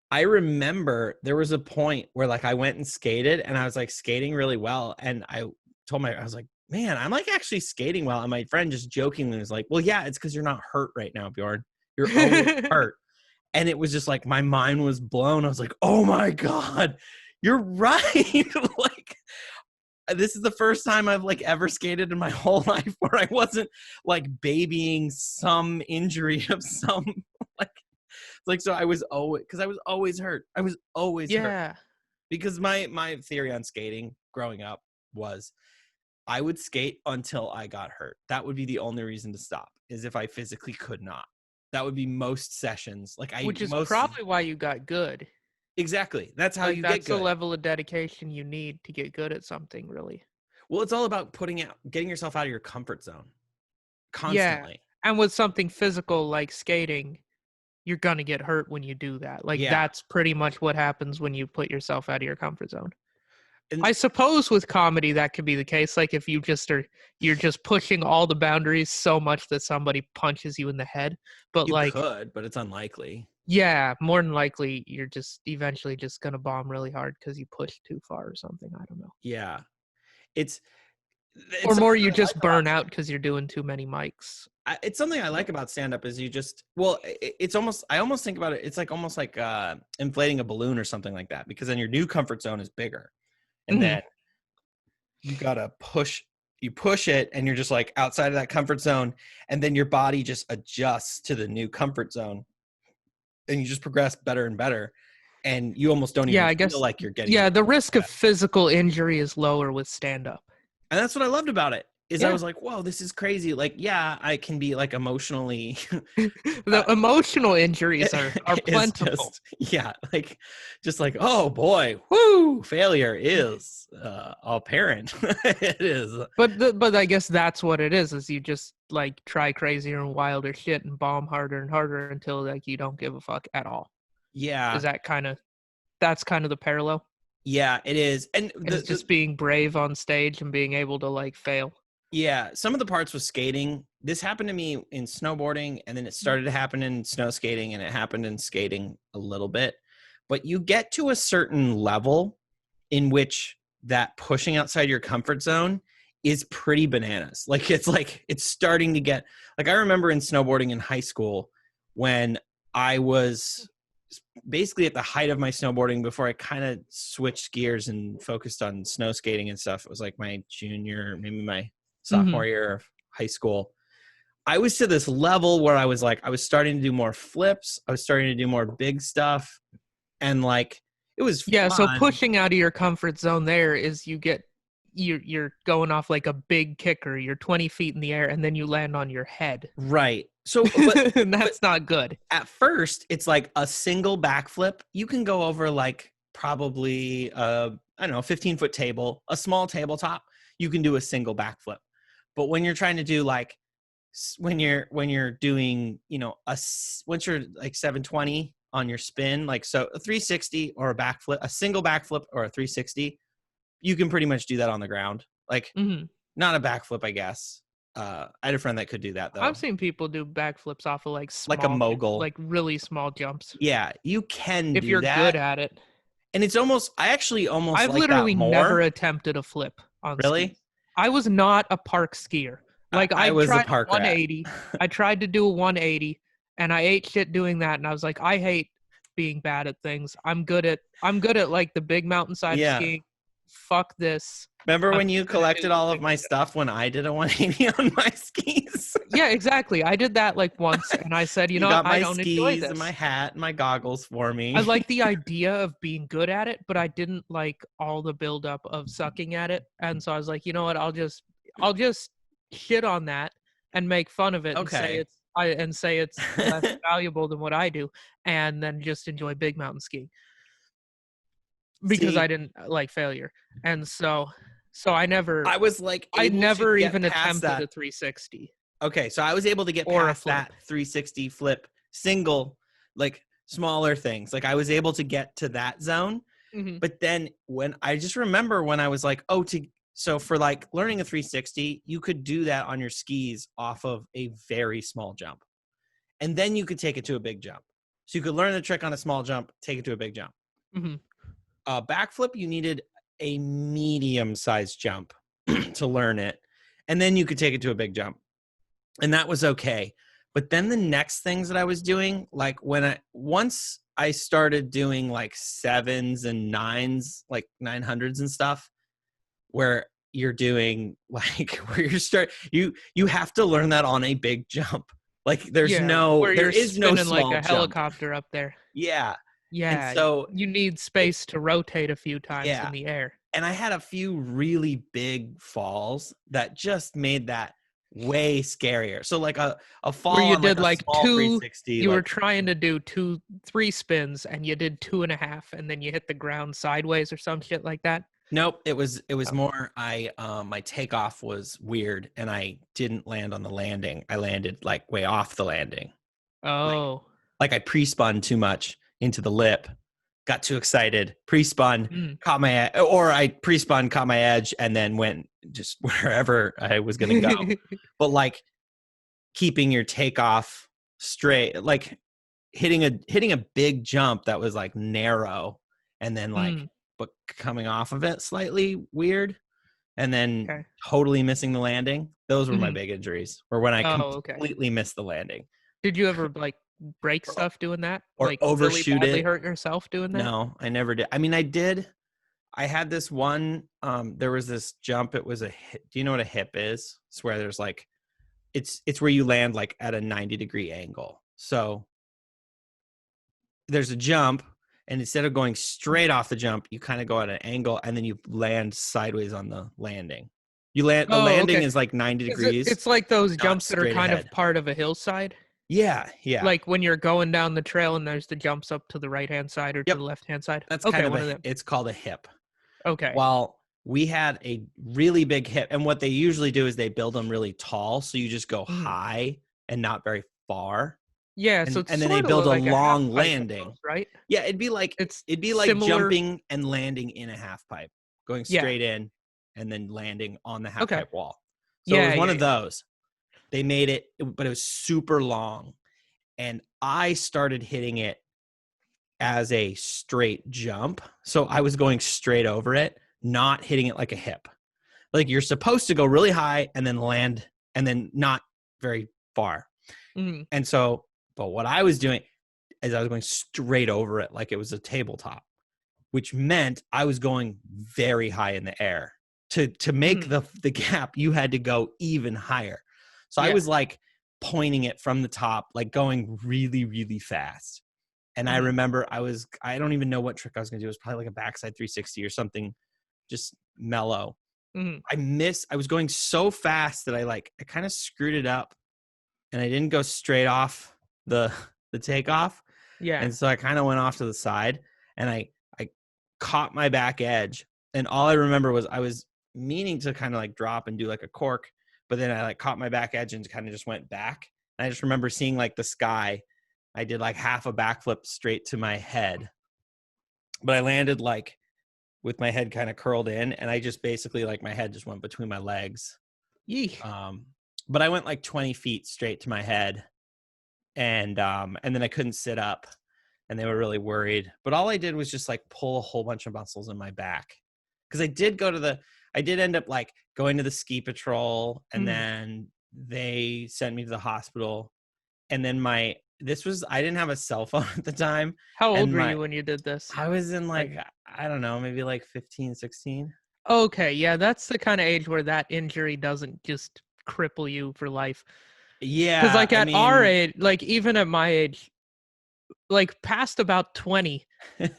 I remember there was a point where like I went and skated and I was like skating really well. And I was like, man, I'm like actually skating well. And my friend just jokingly was like, well, yeah, it's because you're not hurt right now, Bjorn. You're always hurt. And it was just like, my mind was blown. I was like, oh my God, you're right. Like, this is the first time I've like ever skated in my whole life where I wasn't like babying some injury of some, like, so I was always, because I was always hurt. I was always hurt. because my theory on skating growing up was I would skate until I got hurt. That would be the only reason to stop, is if I physically could not. That would be most sessions. Which is probably why you got good. Exactly. That's how Like, you get that's the good. level of dedication you need to get good at something, really. Well, it's all about getting yourself out of your comfort zone constantly. Yeah. And with something physical like skating, you're going to get hurt when you do that. Like, that's pretty much what happens when you put yourself out of your comfort zone. And I suppose with comedy, that could be the case. Like, if you're just pushing all the boundaries so much that somebody punches you in the head. But you could, but it's unlikely. Yeah, more than likely, you're just eventually just going to bomb really hard because you pushed too far or something. I don't know. Yeah. It's or more you just burn out because you're doing too many mics. It's something I like about stand-up is it's almost, I almost think about it, it's like almost like inflating a balloon or something like that, because then your new comfort zone is bigger. And then you gotta push it, and you're just like outside of that comfort zone, and then your body just adjusts to the new comfort zone, and you just progress better and better, and you almost don't even feel like you're getting the risk of physical injury is lower with stand-up. And that's what I loved about it. I was like, whoa, this is crazy. Like, yeah, I can be like emotionally. The emotional injuries are plentiful. Just like, oh boy, whoo, failure is apparent. It is. But I guess that's what it is you just like try crazier and wilder shit and bomb harder and harder until like you don't give a fuck at all. Yeah. That's kind of the parallel? Yeah, it is. And it's just being brave on stage and being able to like fail. Yeah, some of the parts with skating, this happened to me in snowboarding, and then it started to happen in snow skating, and it happened in skating a little bit. But you get to a certain level in which that pushing outside your comfort zone is pretty bananas. Like it's starting to get, like, I remember in snowboarding in high school when I was basically at the height of my snowboarding before I kind of switched gears and focused on snow skating and stuff. It was like my junior, maybe my sophomore year of high school. I was to this level where I was starting to do more flips. I was starting to do more big stuff. And like, it was fun. So pushing out of your comfort zone there is you're going off like a big kicker. You're 20 feet in the air and then you land on your head. Right. So that's not good. At first, it's like a single backflip. You can go over like probably, 15-foot table, a small tabletop. You can do a single backflip. But when you're trying to do like, when you're doing, once you're like 720 on your spin, like, so a 360 or a backflip, a single backflip or a 360, you can pretty much do that on the ground. Like, not a backflip, I guess. I had a friend that could do that though. I've seen people do backflips off of like small, like a mogul, like really small jumps. Yeah, you can if do you're that. Good at it. And it's almost, I've like literally that more. Never attempted a flip on Really? skis. I was not a park skier. Like I was tried a park 180. I tried to do a 180 and I ate shit doing that. And I was like, I hate being bad at things. I'm good at like the big mountainside skiing. Fuck this. Remember when you collected all of my stuff when I did a 180 on my skis? Yeah, exactly. I did that like once, and I said, you know, got I my don't skis enjoy this. And my hat and my goggles for me. I like the idea of being good at it, but I didn't like all the buildup of sucking at it. And so I was like, you know what? I'll just shit on that and make fun of it and say it's less valuable than what I do, and then just enjoy big mountain skiing. Because I didn't like failure. And so I never even attempted a 360. Okay, so I was able to get past that 360 flip, single, like smaller things. Like I was able to get to that zone. But then when I just remember when I was like, so for like learning a 360, you could do that on your skis off of a very small jump. And then you could take it to a big jump. So you could learn the trick on a small jump, take it to a big jump. Backflip, you needed a medium-sized jump to learn it. And then you could take it to a big jump. And that was okay. But then the next things that I was doing, like once I started doing like 7s and 9s, like 900s and stuff, where you're doing like, you have to learn that on a big jump. Like there is no spinning small like a helicopter jump. up there. Yeah. And Yeah, so you need it, space to rotate a few times yeah. in the air. And I had a few really big falls that just made that way scarier. So like a Where fall you on like did a like small 360, you were like trying to do 3 spins and you did 2.5 and then you hit the ground sideways or some shit like that. nope, it was Oh. more my takeoff was weird and I didn't land on the landing. I landed like way off the landing. Like Oh. like I pre-spun too much into the lip, got too excited, pre-spun, Mm. caught my or I pre-spun, caught my edge, and then went just wherever I was gonna go. But like keeping your takeoff straight, like hitting a big jump that was like narrow, and then like Mm. but coming off of it slightly weird, and then Okay. totally missing the landing. Those were my Mhm. big injuries, or when I Oh, okay. completely missed the landing. Did you ever like break or, stuff doing that? or Like really overshoot badly it. hurt yourself doing that? No, I never did. I mean, I did. I had this one. There was this jump. It was a hip. Do you know what a hip is? It's where there's like, it's where you land like at a 90-degree angle. So there's a jump, and instead of going straight off the jump, you kind of go at an angle, and then you land sideways on the landing. You land. The Oh, landing okay. is like 90 Is it degrees, it's like those not jumps that are straight kind of ahead. part of a hillside? Yeah, yeah. Like when you're going down the trail and there's the jumps up to the right-hand side or to Yep. the left-hand side? That's Okay, kind of one a. of them. It's called a hip. Okay. Well, we had a really big hip, and what they usually do is they build them really tall, so you just go Mhm. high and not very far, Yeah, so and it's then they sorta build a like a half long pipe landing. almost, right? Yeah, It's it'd be like similar. jumping and landing in a half pipe, going Yeah. straight in and then landing on the half Okay. pipe wall. So it Yeah, was one yeah, of yeah. those. They made it, but it was super long, and I started hitting it as a straight jump. So I was going straight over it, not hitting it like a hip. Like you're supposed to go really high and then land and then not very far. Mhm. And so, but what I was doing is I was going straight over it like it was a tabletop, which meant I was going very high in the air. To make Mhm. the gap, you had to go even higher. So I Yeah. was like pointing it from the top, like going really, really fast. And I Mhm. remember I don't even know what trick I was going to do. It was probably like a backside 360 or something, just mellow. Mhm. I was going so fast that I kind of screwed it up, and I didn't go straight off the the takeoff. Yeah. And so I kind of went off to the side, and I caught my back edge. And all I remember was I was meaning to kind of like drop and do like a cork, but then I like caught my back edge and kind of just went back. And I just remember seeing like the sky. I did like half a backflip straight to my head, but I landed like with my head kind of curled in, and I just basically like my head just went between my legs. Yee. Um, but I went like 20 feet straight to my head, and then I couldn't sit up, and they were really worried. But all I did was just like pull a whole bunch of muscles in my back, because I did end up like going to the ski patrol, and Mhm. then they sent me to the hospital, and then I didn't have a cell phone at the time, How old and were you when you did this? I was in Like, like, I don't know, maybe like 15, 16. okay, yeah, that's the kind of age where that injury doesn't just cripple you for life. Because Yeah, like I at our mean, age, like even at my age, like past about 20,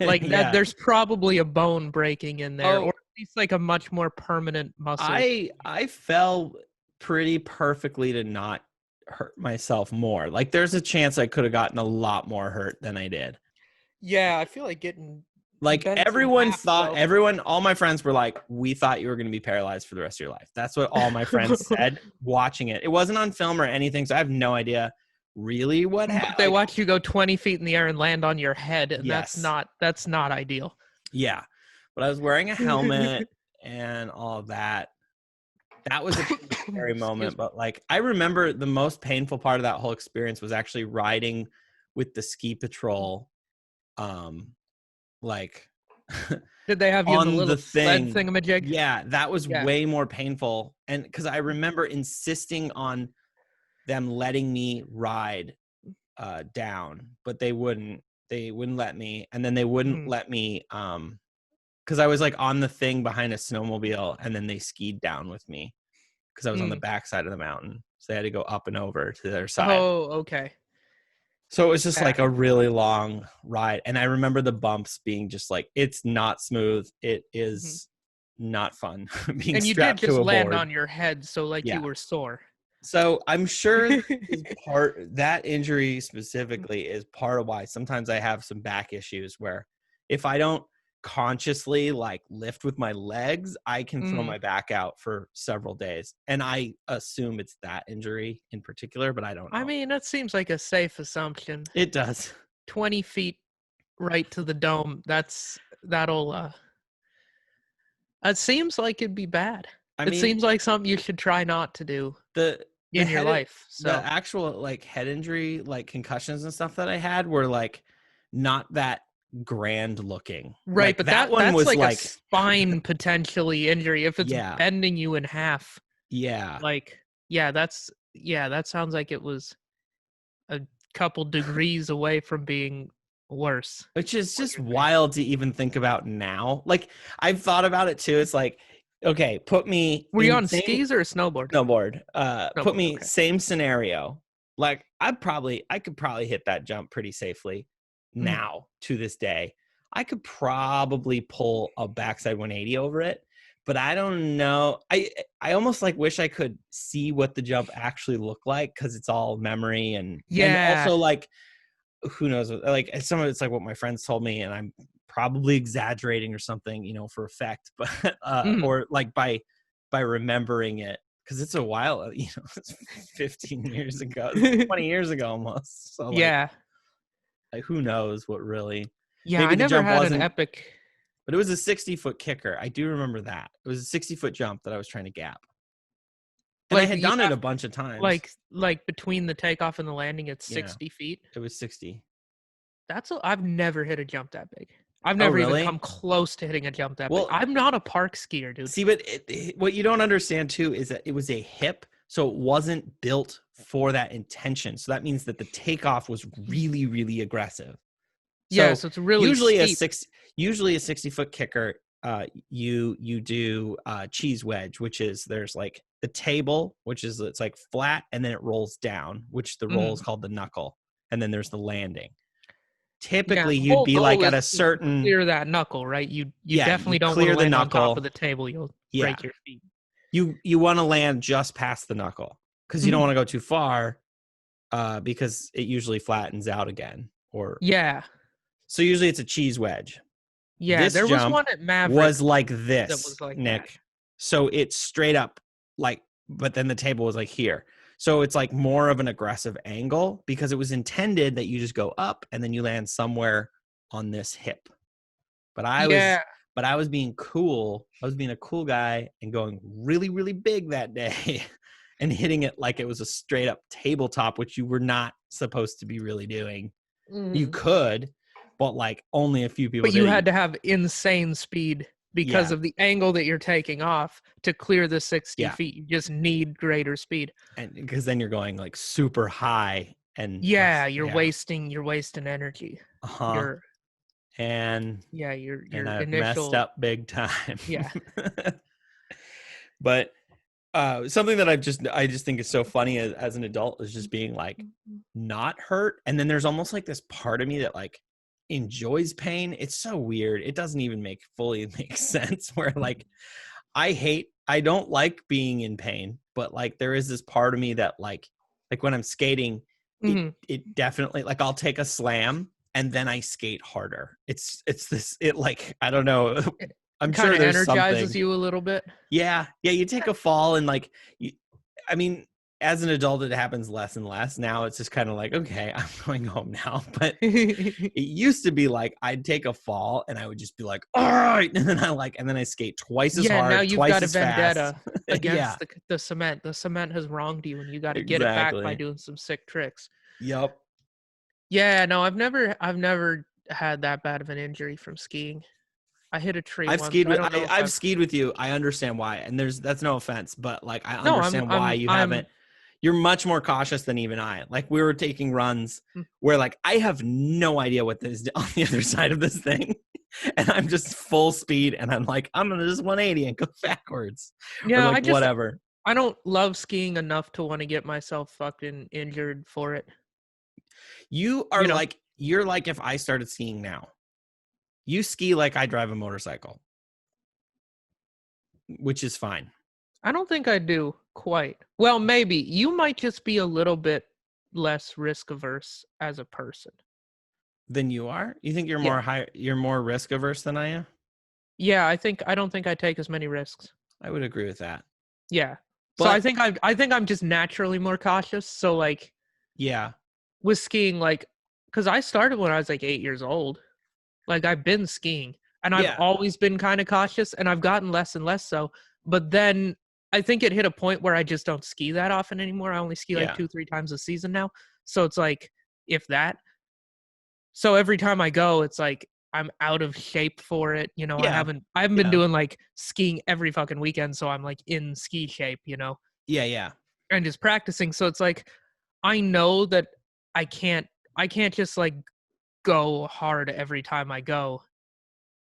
like that, yeah. there's probably a bone breaking in there, or Oh, at least like a much more permanent muscle. I fell pretty perfectly to not hurt myself more. Like there's a chance I could have gotten a lot more hurt than I did. Yeah, I feel like getting Like bent in half though. all my friends were like, we thought you were going to be paralyzed for the rest of your life. That's what all my friends said watching it. It wasn't on film or anything, so I have no idea really what But happened. they Like, watch you go 20 feet in the air and land on your head, and yes, that's not ideal. yeah, but I was wearing a helmet and all of that. That was a pretty scary Excuse moment, me. but like I remember the most painful part of that whole experience was actually riding with the ski patrol, um like Did they have you in the on the little sled thing. thingamajig? Yeah, that was Yeah. way more painful, and because I remember insisting on them letting me ride down, but they wouldn't let me, and then they wouldn't Mhm. let me because I was like on the thing behind a snowmobile, and then they skied down with me because I was on the Mm. back side of the mountain. So they had to go up and over to their side. Oh, okay. So it was just Yeah. like a really long ride. And I remember the bumps being just like, it's not smooth. It Mhm. is not fun being And you did strapped to just a land board. on your head, so like you Yeah. were sore. So I'm sure that injury specifically is part of why sometimes I have some back issues where if I don't consciously like lift with my legs, I can throw Mm. my back out for several days. And I assume it's that injury in particular, but I don't I know. mean, that seems like a safe assumption. It does. 20 feet right to the dome. That'll it seems like it'd be bad. I It mean, seems like something you should try not to do the in your life. the So, actual like head injury, like concussions and stuff that I had were like not that grand looking. right, Like but that one that's was like a like, spine potentially injury if it's yeah, bending you in half. yeah. Like, yeah, that sounds like it was a couple degrees away from being worse. Which is What just you're saying. wild to even think about now. Like I've thought about it too. It's like, okay, put me Were you in on same skis or a snowboard? snowboard. Put Snowboard, me okay. same scenario. Like I could probably hit that jump pretty safely Mhm. now to this day. I could probably pull a backside 180 over it, but I don't know. I almost like wish I could see what the jump actually looked like because it's all memory and Yeah. also like who knows, like some of it's like what my friends told me and I'm probably exaggerating or something, for effect, but Mhm. or like by remembering it because it's a while, it's 15 years ago, it's 20 years ago almost, so Yeah. like who knows what really, Yeah, maybe I the never jump had an wasn't, epic but it was a 60-foot kicker. I do remember that it was a 60-foot jump that I was trying to gap, and I like had you done it have a bunch of times. like between the takeoff and the landing it's Yeah, 60 feet. it was 60. I've never hit a jump that big. I've Oh never even come really? close to hitting a jump that big. Well, I'm not a park skier, dude. see, but what you don't understand too is that it was a hip, so it wasn't built for that intention. So that means that the takeoff was really, really aggressive. Yeah, So so it's really usually steep. usually a 60-foot kicker, you do cheese wedge, which is there's like the table, which is it's like flat, and then it rolls down, which the roll is Mhm. called the knuckle, and then there's the landing. Yeah, Typically, the you'd whole be like goal at is a to certain, clear that knuckle, right? You yeah, you definitely don't want to clear the land on top of knuckle. the table. You'll Yeah, break your feet. you want to land just past the knuckle because you don't Mhm. want to go too far, because it usually flattens out again. Or Yeah. so usually it's a cheese wedge. Yeah, This there was jump one at Maverick was like that this, was like that. Nick. So it's straight up like, but then the table was like here. So it's like more of an aggressive angle because it was intended that you just go up and then you land somewhere on this hip. But I was Yeah. but I was being cool. I was being a cool guy and going really, really big that day and hitting it like it was a straight up tabletop, which you were not supposed to be really doing. You Mhm. could, but like only a few people But you did had it. to have insane speed because Yeah. of the angle that you're taking off to clear the 60 Yeah. feet. You just need greater speed. And because then you're going like super high and Yeah, yeah. you're wasting energy. Uh-huh. Your And yeah, and your I've messed initial up big time. yeah. But something that I just think is so funny as an adult is just being like not hurt, and then there's almost like this part of me that like enjoys pain. It's so weird. It doesn't even fully make sense. Where like I don't like being in pain, but like there is this part of me that like when I'm skating, Mhm. it definitely, like I'll take a slam and then I skate harder. It's this, it like I don't know. It I'm kind sure of there's energizes something. you a little bit. Yeah, yeah. You take a fall and like, I mean, as an adult, it happens less and less. Now it's just kind of like, okay, I'm going home now. But it used to be like I'd take a fall and I would just be like, all right, and then I skate twice as Yeah, now hard, you've twice got a as fast. vendetta Yeah, against the cement. The cement has wronged you and you got to get it back by exactly. doing some sick tricks. Yep. Yeah, no, I've never had that bad of an injury from skiing. I hit a tree once. I don't know if I've I've skied with you. I understand why. And that's no offense, but like I No, I'm understand why I'm you haven't. I'm You're much more cautious than even I. Like we were taking runs mm, where like I have no idea what is on the other side of this thing. And I'm just full speed and I'm like, I'm gonna just 180 and go backwards. Or yeah, like whatever. I don't love skiing enough to want to get myself fucking injured for it. You are You know, like, you're like if I started skiing now. You ski like I drive a motorcycle, which is fine. I don't think I do quite. Well, maybe you might just be a little bit less risk averse as a person. Than you are? You think Yeah. you're more risk averse than I am? Yeah, I don't think I take as many risks. I would agree with that. Yeah. So But I think I'm just naturally more cautious. So like yeah. with skiing, like because I started when I was like 8 years old. Like I've been skiing and I've Yeah. always been kind of cautious and I've gotten less and less so. But then I think it hit a point where I just don't ski that often anymore. I only ski like Yeah. 2, 3 times a season now. So it's like, if that. So every time I go, it's like I'm out of shape for it. You know, Yeah. I haven't been Yeah. doing like skiing every fucking weekend, so I'm like in ski shape, you know, Yeah. Yeah. and just practicing. So it's like I know that I can't I can't just like go hard every time I go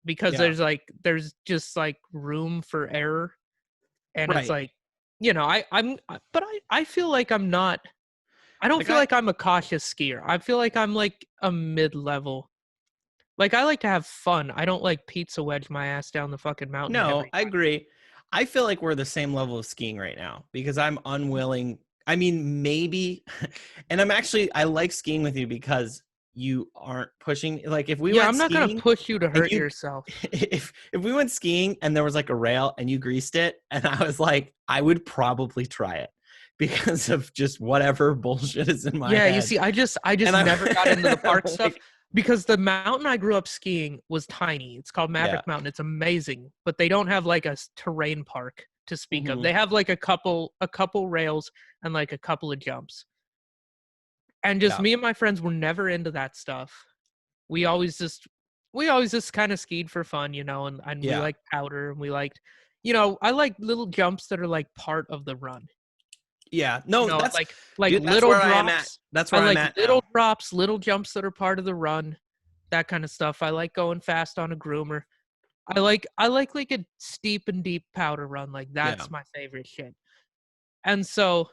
because Yeah. there's just like room for error, and it's Right. like, you know, but I feel like I'm not. I don't Like feel like I'm a cautious skier. I feel like I'm like a mid-level. Like I like to have fun. I don't like pizza wedge my ass down the fucking mountain no, every I agree. I feel like we're the same level of skiing right now because I'm unwilling. I mean, maybe, and I like skiing with you because you aren't pushing. Like if we Yeah, went I'm not gonna skiing push you to and hurt yourself. if we went skiing and there was like a rail and you greased it and I was like, I would probably try it because of just whatever bullshit is in my Yeah, you head. see, I just And I never got into the park stuff like, because the mountain I grew up skiing was tiny. It's called yeah. Maverick Mountain. It's amazing, but they don't have like a terrain park to speak of. Mhm. They have like a couple rails and like a couple of jumps. And just Yeah. me and my friends were never into that stuff. We always just we always just kind of skied for fun, you know, and we Yeah. liked powder and we liked, you know, I like little jumps that are like part of the run. Yeah. You No, know, that's like dude, that's little where I am at. drops. That's I where I'm like at little now. drops, little jumps that are part of the run, that kind of stuff. I like going fast on a groomer. I like a steep and deep powder run. Like Yeah. that's my favorite shit. And so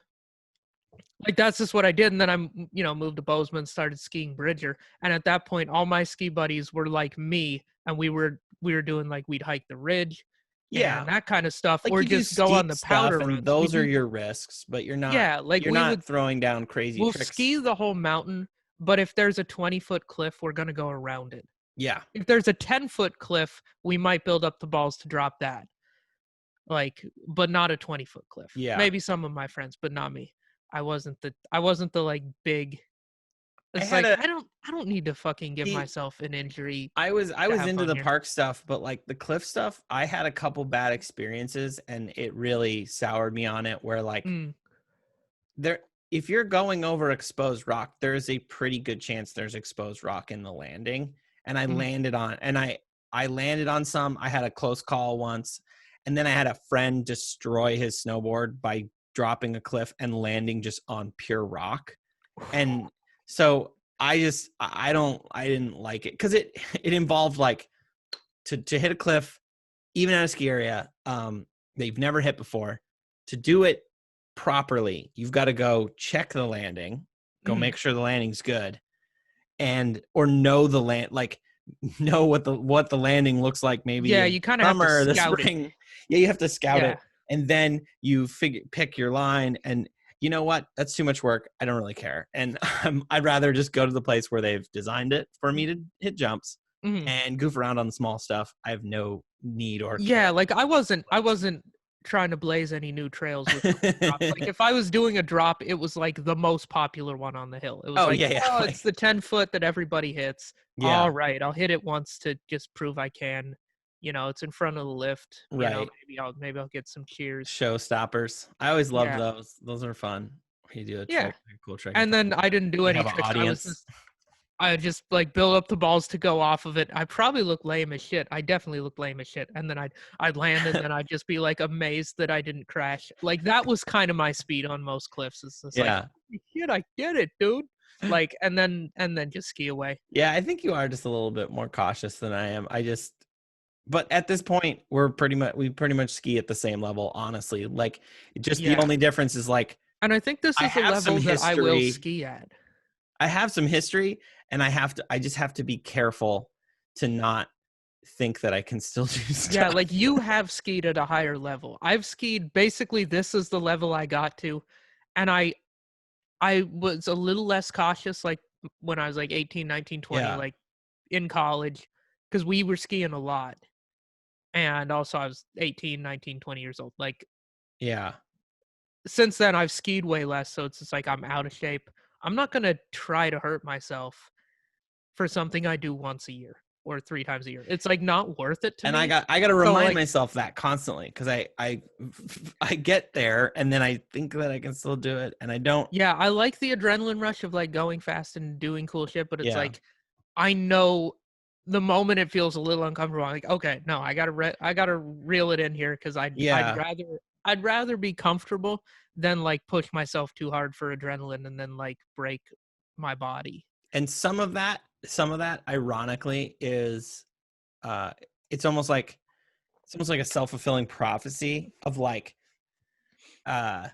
like that's just what I did. And then you know, moved to Bozeman, started skiing Bridger. And at that point, all my ski buddies were like me, and we were doing like we'd hike the ridge Yeah. and that kind of stuff, Like or you do just go on steep the stuff powder and runs. We those are do your risks, but yeah, like you're we not would throwing down crazy we'll tricks. ski the whole mountain, but if there's a 20-foot cliff, we're gonna go around it. Yeah. If there's a 10-foot cliff, we might build up the balls to drop that. Like, but not a 20-foot cliff. Yeah. Maybe some of my friends, but not me. I wasn't the like big. I It's had like a I don't need to fucking give see myself an injury I to was have into fun the here. park stuff, but like the cliff stuff, I had a couple bad experiences and it really soured me on it where like Mm, there if you're going over exposed rock, there's a pretty good chance there's exposed rock in the landing. And mm. I landed on some. I had a close call once, and then I had a friend destroy his snowboard by dropping a cliff and landing just on pure rock. And so I didn't like it because it involved like to hit a cliff, even at a ski area, that you've never hit before. To do it properly, you've got to go check the landing, go Mm. make sure the landing's good, and or know the land, like know what the landing looks like, maybe Yeah, in you kind of have to summer or the scout it. spring. Yeah, you have to scout Yeah. it, and then you pick your line. And you know what? That's too much work. I don't really care, and I'd rather just go to the place where they've designed it for me to hit jumps Mm. and goof around on the small stuff. I have no need or care. Yeah, like I wasn't trying to blaze any new trails with drops. Like if I was doing a drop, it was like the most popular one on the hill. It was Oh like, yeah, yeah, oh, it's like the 10-foot that everybody hits. yeah, All right, I'll hit it once to just prove I can. You know, it's in front of the lift. You know, right. maybe I'll get some cheers. Showstoppers. I always loved Yeah, those. Those are fun. You do a yeah. trick, a cool trick in And front then of I didn't do you any have an tricks. audience. I just like build up the balls to go off of it. I probably look lame as shit. I definitely look lame as shit. And then I'd land and then I'd just be like amazed that I didn't crash. Like that was kind of my speed on most cliffs. It's just like, Yeah. holy shit, I get it, dude. Like and then just ski away. Yeah, I think you are just a little bit more cautious than I am. But at this point, we pretty much ski at the same level, honestly. Like just the Yeah. only difference is like And I think this I is the have some level that I will history. ski at. I have some history, and I just have to be careful to not think that I can still do stuff. Yeah, like you have skied at a higher level. I've skied basically this is the level I got to, and I was a little less cautious like when I was like 18, 19, 20, Yeah. like in college, because we were skiing a lot. And also I was 18, 19, 20 years old. Like Yeah. since then I've skied way less, so it's just like I'm out of shape. I'm not gonna try to hurt myself for something I do once a year or 3 times a year. It's like not worth it to And me. I got to So remind like myself that constantly, because I get there and then I think that I can still do it, and I don't. yeah, I like the adrenaline rush of like going fast and doing cool shit, but it's Yeah. like I know the moment it feels a little uncomfortable, I'm like, okay, no, I gotta reel it in here because Yeah. I'd rather be comfortable than like push myself too hard for adrenaline and then like break my body. And some of that ironically is uh it's almost like a self-fulfilling prophecy of like, uh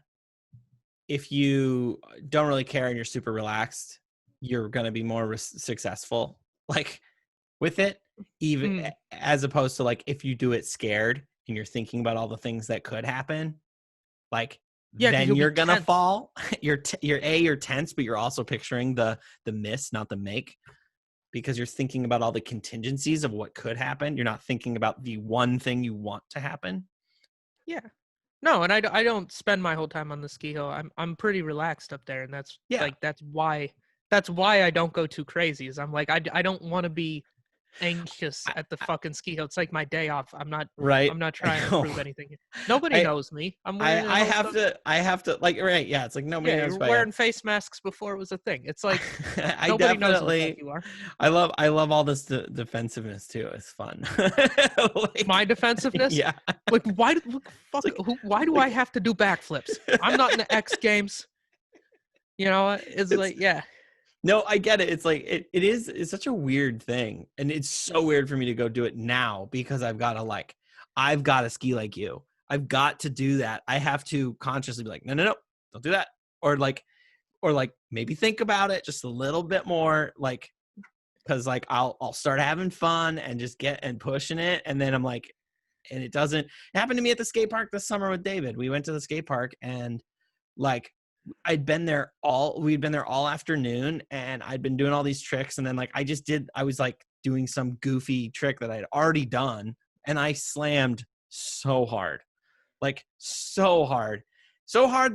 if you don't really care and you're super relaxed, you're going to be more successful like with it, even Mm. as opposed to like if you do it scared and you're thinking about all the things that could happen, like Yeah, because then you'll be you're gonna tense. fall. You're tense, but you're also picturing the miss, not the make, because you're thinking about all the contingencies of what could happen. You're not thinking about the one thing you want to happen. Yeah. No, and I don't spend my whole time on the ski hill. I'm pretty relaxed up there, and that's Yeah. like that's why I don't go too crazy. Is I'm like I don't want to be anxious I, at the I, fucking ski hill. It's like my day off. right. I'm not I trying to know. prove anything. Nobody I knows me. I'm wearing a whole stuff. I have to, like, right, yeah, it's like nobody Yeah, knows you're who I am. wearing face masks before it was a thing. It's like I nobody knows who the fuck definitely, you are. I love all this defensiveness too. It's fun. My Like, defensiveness, yeah. like It's like, why do I like have to do backflips? I'm not in the X Games. You know, it's it's like yeah, no, I get it. It's like it's such a weird thing. And it's so weird for me to go do it now because I've got to ski like you. I've got to do that. I have to consciously be like, no, no, no, don't do that. Or like, maybe think about it just a little bit more, like, because like I'll start having fun and just get and pushing it, and then I'm like, and it doesn't. It happened to me at the skate park this summer with David. We went to the skate park, and like we'd been there all afternoon, and I'd been doing all these tricks, and then like I was like doing some goofy trick that I'd already done, and I slammed so hard, like so hard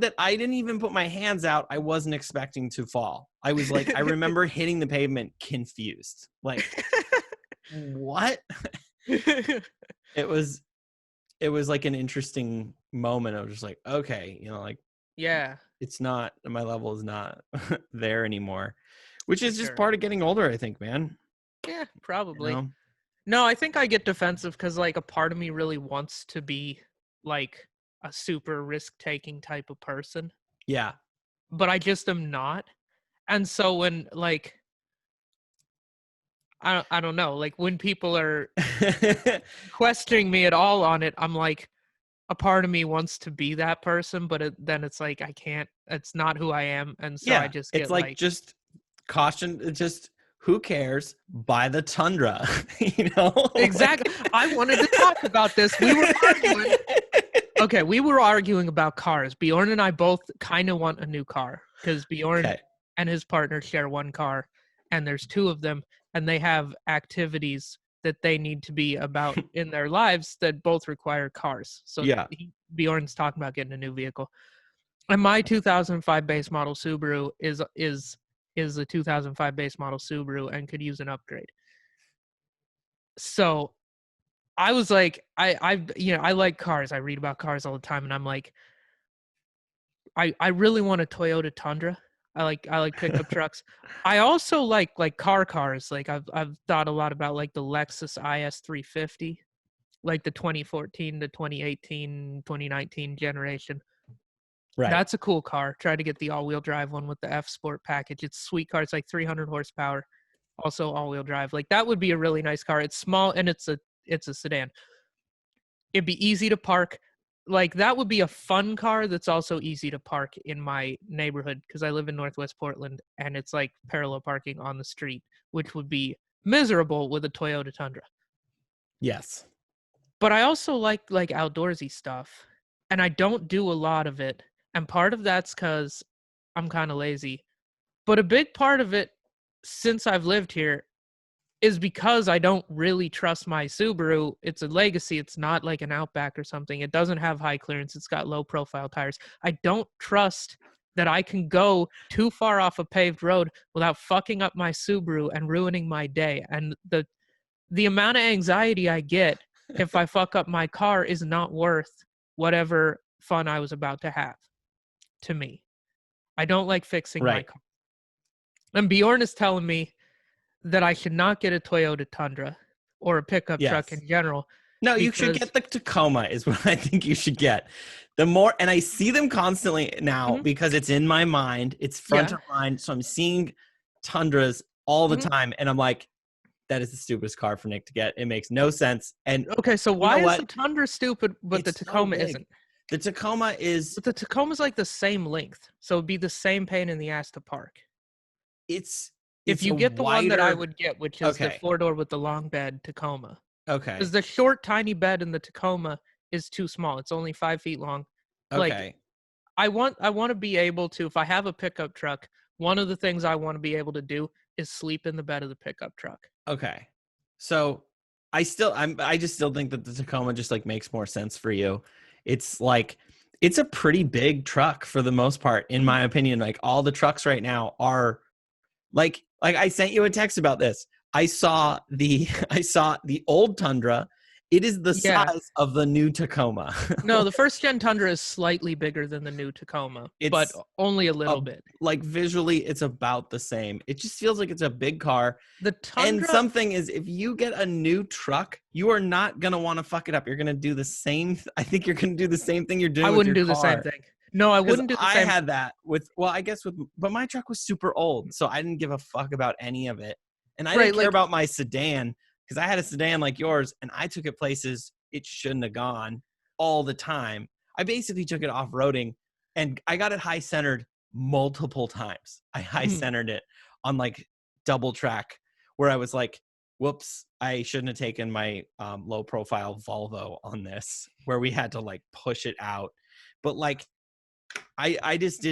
that I didn't even put my hands out. I wasn't expecting to fall. I was like, I remember hitting the pavement confused, like, what? it was it was like an interesting moment. I was just like, okay, like, yeah, it's not, my level is not there anymore, which for is just sure. part of getting older, I think, man. Yeah, You probably. know? No, I think I get defensive because like a part of me really wants to be like a super risk taking type of person, Yeah. but I just am not. And so when like I don't know, like when people are questioning me at all on it, I'm like, a part of me wants to be that person, but then it's like I can't. It's not who I am, and so I Yeah. just It's get like, like, just caution. It's just, who cares? Buy the Tundra, exactly. like. I wanted to talk about this. We were arguing. Okay, we were arguing about cars. Bjorn and I both kind of want a new car because Bjorn Okay. and his partner share one car, and there's two of them, and they have activities that they need to be about in their lives that both require cars. So Yeah. Bjorn's talking about getting a new vehicle. And my 2005 base model Subaru is a 2005 base model Subaru and could use an upgrade. So I was like, I like cars. I read about cars all the time, and I'm like, I really want a Toyota Tundra. I like pickup trucks. I also like cars. Like I've thought a lot about like the Lexus IS 350, like the 2014 to 2018, 2019 generation. Right. That's a cool car. Try to get the all-wheel drive one with the F Sport package. It's a sweet car. It's like 300 horsepower, also all-wheel drive. Like that would be a really nice car. It's small and it's a sedan. It'd be easy to park. like that would be a fun car that's also easy to park in my neighborhood because I live in Northwest Portland and it's like parallel parking on the street, which would be miserable with a Toyota Tundra. Yes. But I also like outdoorsy stuff, and I don't do a lot of it. And part of that's because I'm kind of lazy. But a big part of it, since I've lived here, is because I don't really trust my Subaru. It's a Legacy. It's not like an Outback or something. It doesn't have high clearance. It's got low profile tires. I don't trust that I can go too far off a paved road without fucking up my Subaru and ruining my day. And the amount of anxiety I get if I fuck up my car is not worth whatever fun I was about to have, to me. I don't like fixing my Right. car. And Bjorn is telling me that I should not get a Toyota Tundra or a pickup truck Yes. in general. No, you should Because get the Tacoma is what I think you should get. The more, and I see them constantly now Mhm. because it's in my mind. It's front Yeah. of mind. So I'm seeing Tundras all the Mhm. time. And I'm like, that is the stupidest car for Nick to get. It makes no sense. And Okay, so you why know is the what? Tundra stupid but the It's so Tacoma big. isn't? The Tacoma is, But the Tacoma's like the same length, so it'd be the same pain in the ass to park. it's If it's you a get the one that I wider. would get, which is the Okay. four-door with the long bed Tacoma, because Okay. the short, tiny bed in the Tacoma is too small. It's only 5 feet long. Like Okay. I want to be able to, if I have a pickup truck, one of the things I want to be able to do is sleep in the bed of the pickup truck. Okay. So I just still think that the Tacoma just like makes more sense for you. It's like it's a pretty big truck for the most part, in my opinion. Like all the trucks right now are like I sent you a text about this. I saw the old Tundra. It is the Yeah. size of the new Tacoma. No, the first gen Tundra is slightly bigger than the new Tacoma, but It's only a little bit. like visually it's about the same. It just feels like it's a big car. The And Tundra, something is, if you get a new truck, you are not going to want to fuck it up. You're going to do the same. I think you're going to do the same thing you're I doing with wouldn't your do the same car. thing. No, I Because wouldn't do the I same. had that with, well, I guess but my truck was super old. So I didn't give a fuck about any of it. And I Right, didn't care like about my sedan because I had a sedan like yours and I took it places it shouldn't have gone all the time. I basically took it off roading and I got it high centered multiple times. I high centered it on like double track where I was like, whoops, I shouldn't have taken my low profile Volvo on this, where we had to like push it out. But like, I just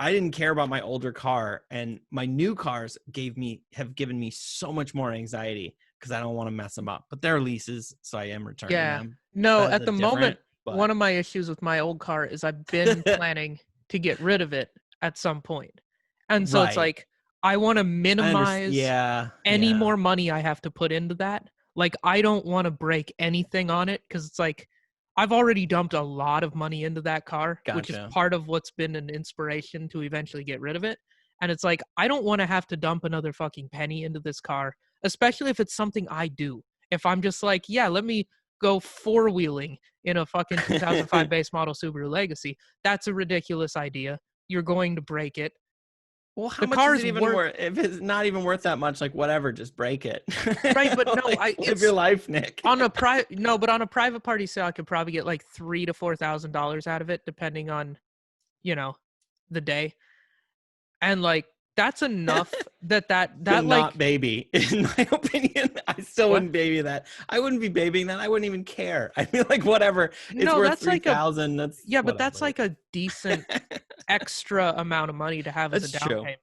I didn't care about my older car, and my new cars have given me so much more anxiety because I don't want to mess them up. But they're leases, so I am returning yeah. them. No, That's at a the moment, different, but one of my issues with my old car is I've been planning to get rid of it at some point. And so it's right. like I want to I understand. minimize Yeah, any yeah, more money I have to put into that. Like I don't want to break anything on it because it's like I've already dumped a lot of money into that car, which is gotcha. part of what's been an inspiration to eventually get rid of it. And it's like I don't want to have to dump another fucking penny into this car, especially if it's something I do. If I'm just like, yeah, let me go four-wheeling in a fucking 2005 base model Subaru Legacy, that's a ridiculous idea. You're going to break it. Well, how The much is car's it even worth worth? If it's not even worth that much, like whatever, just break it. right, but no, Like, live your it's life, Nick. on a private no, but on a private party sale, I could probably get like $3,000 to $4,000 out of it, depending on, you know, the day. And like that's enough To that not like baby, in my opinion. I still what? wouldn't baby that. I wouldn't be babying that. I wouldn't even care. I feel like whatever. It's No, worth that's like a 3,000. That's yeah, but that's whatever. like a decent extra amount of money to have as a That's down true. payment.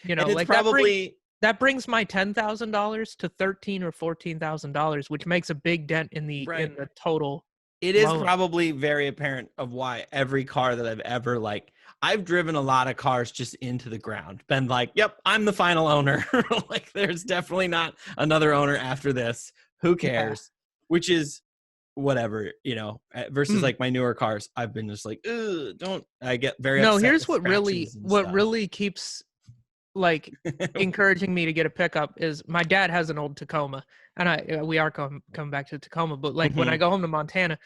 You And know, it's like probably that brings my $10,000 to $13,000 or $14,000, which makes a big dent in right. the total It is loan. probably very apparent of why every car that I've ever I've driven a lot of cars just into the ground. Been like, yep, I'm the final owner. Like there's definitely not another owner after this. Who Yeah. cares? Which is whatever, versus Mm. like my newer cars. I've been just like, ugh, don't I get very No, upset here's with scratches and what stuff. really keeps like encouraging me to get a pickup is my dad has an old Tacoma, and we are coming back to Tacoma, but like when I Mhm. go home to Montana,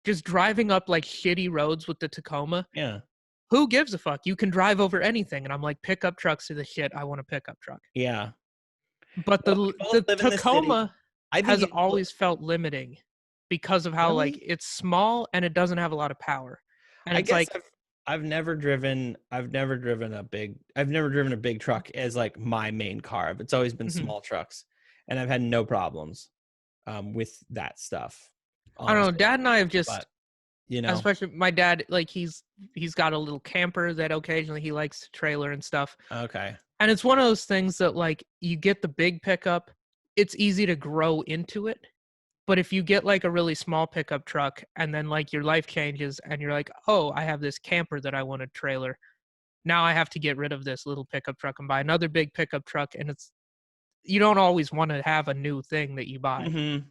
just driving up like shitty roads with the Tacoma, Yeah. who gives a fuck? You can drive over anything, and I'm like, pickup trucks are the shit. I want a pickup truck, Yeah. but Well, we the both live in the city. Tacoma I think has always felt limiting. because of how like Really? it's small and it doesn't have a lot of power. And I it's guess like, I've never driven I've never driven a big truck as like my main car. It's always been mhm. small trucks, and I've had no problems with that stuff, I don't know. honestly. Dad and I have just, But you know, especially my dad, like he's got a little camper that occasionally he likes to trailer and stuff. okay. And it's one of those things that like you get the big pickup, it's easy to grow into it. But if you get like a really small pickup truck and then like your life changes and you're like, oh, I have this camper that I want to trailer. Now I have to get rid of this little pickup truck and buy another big pickup truck. And it's, you don't always want to have a new thing that you buy. Mm-hmm.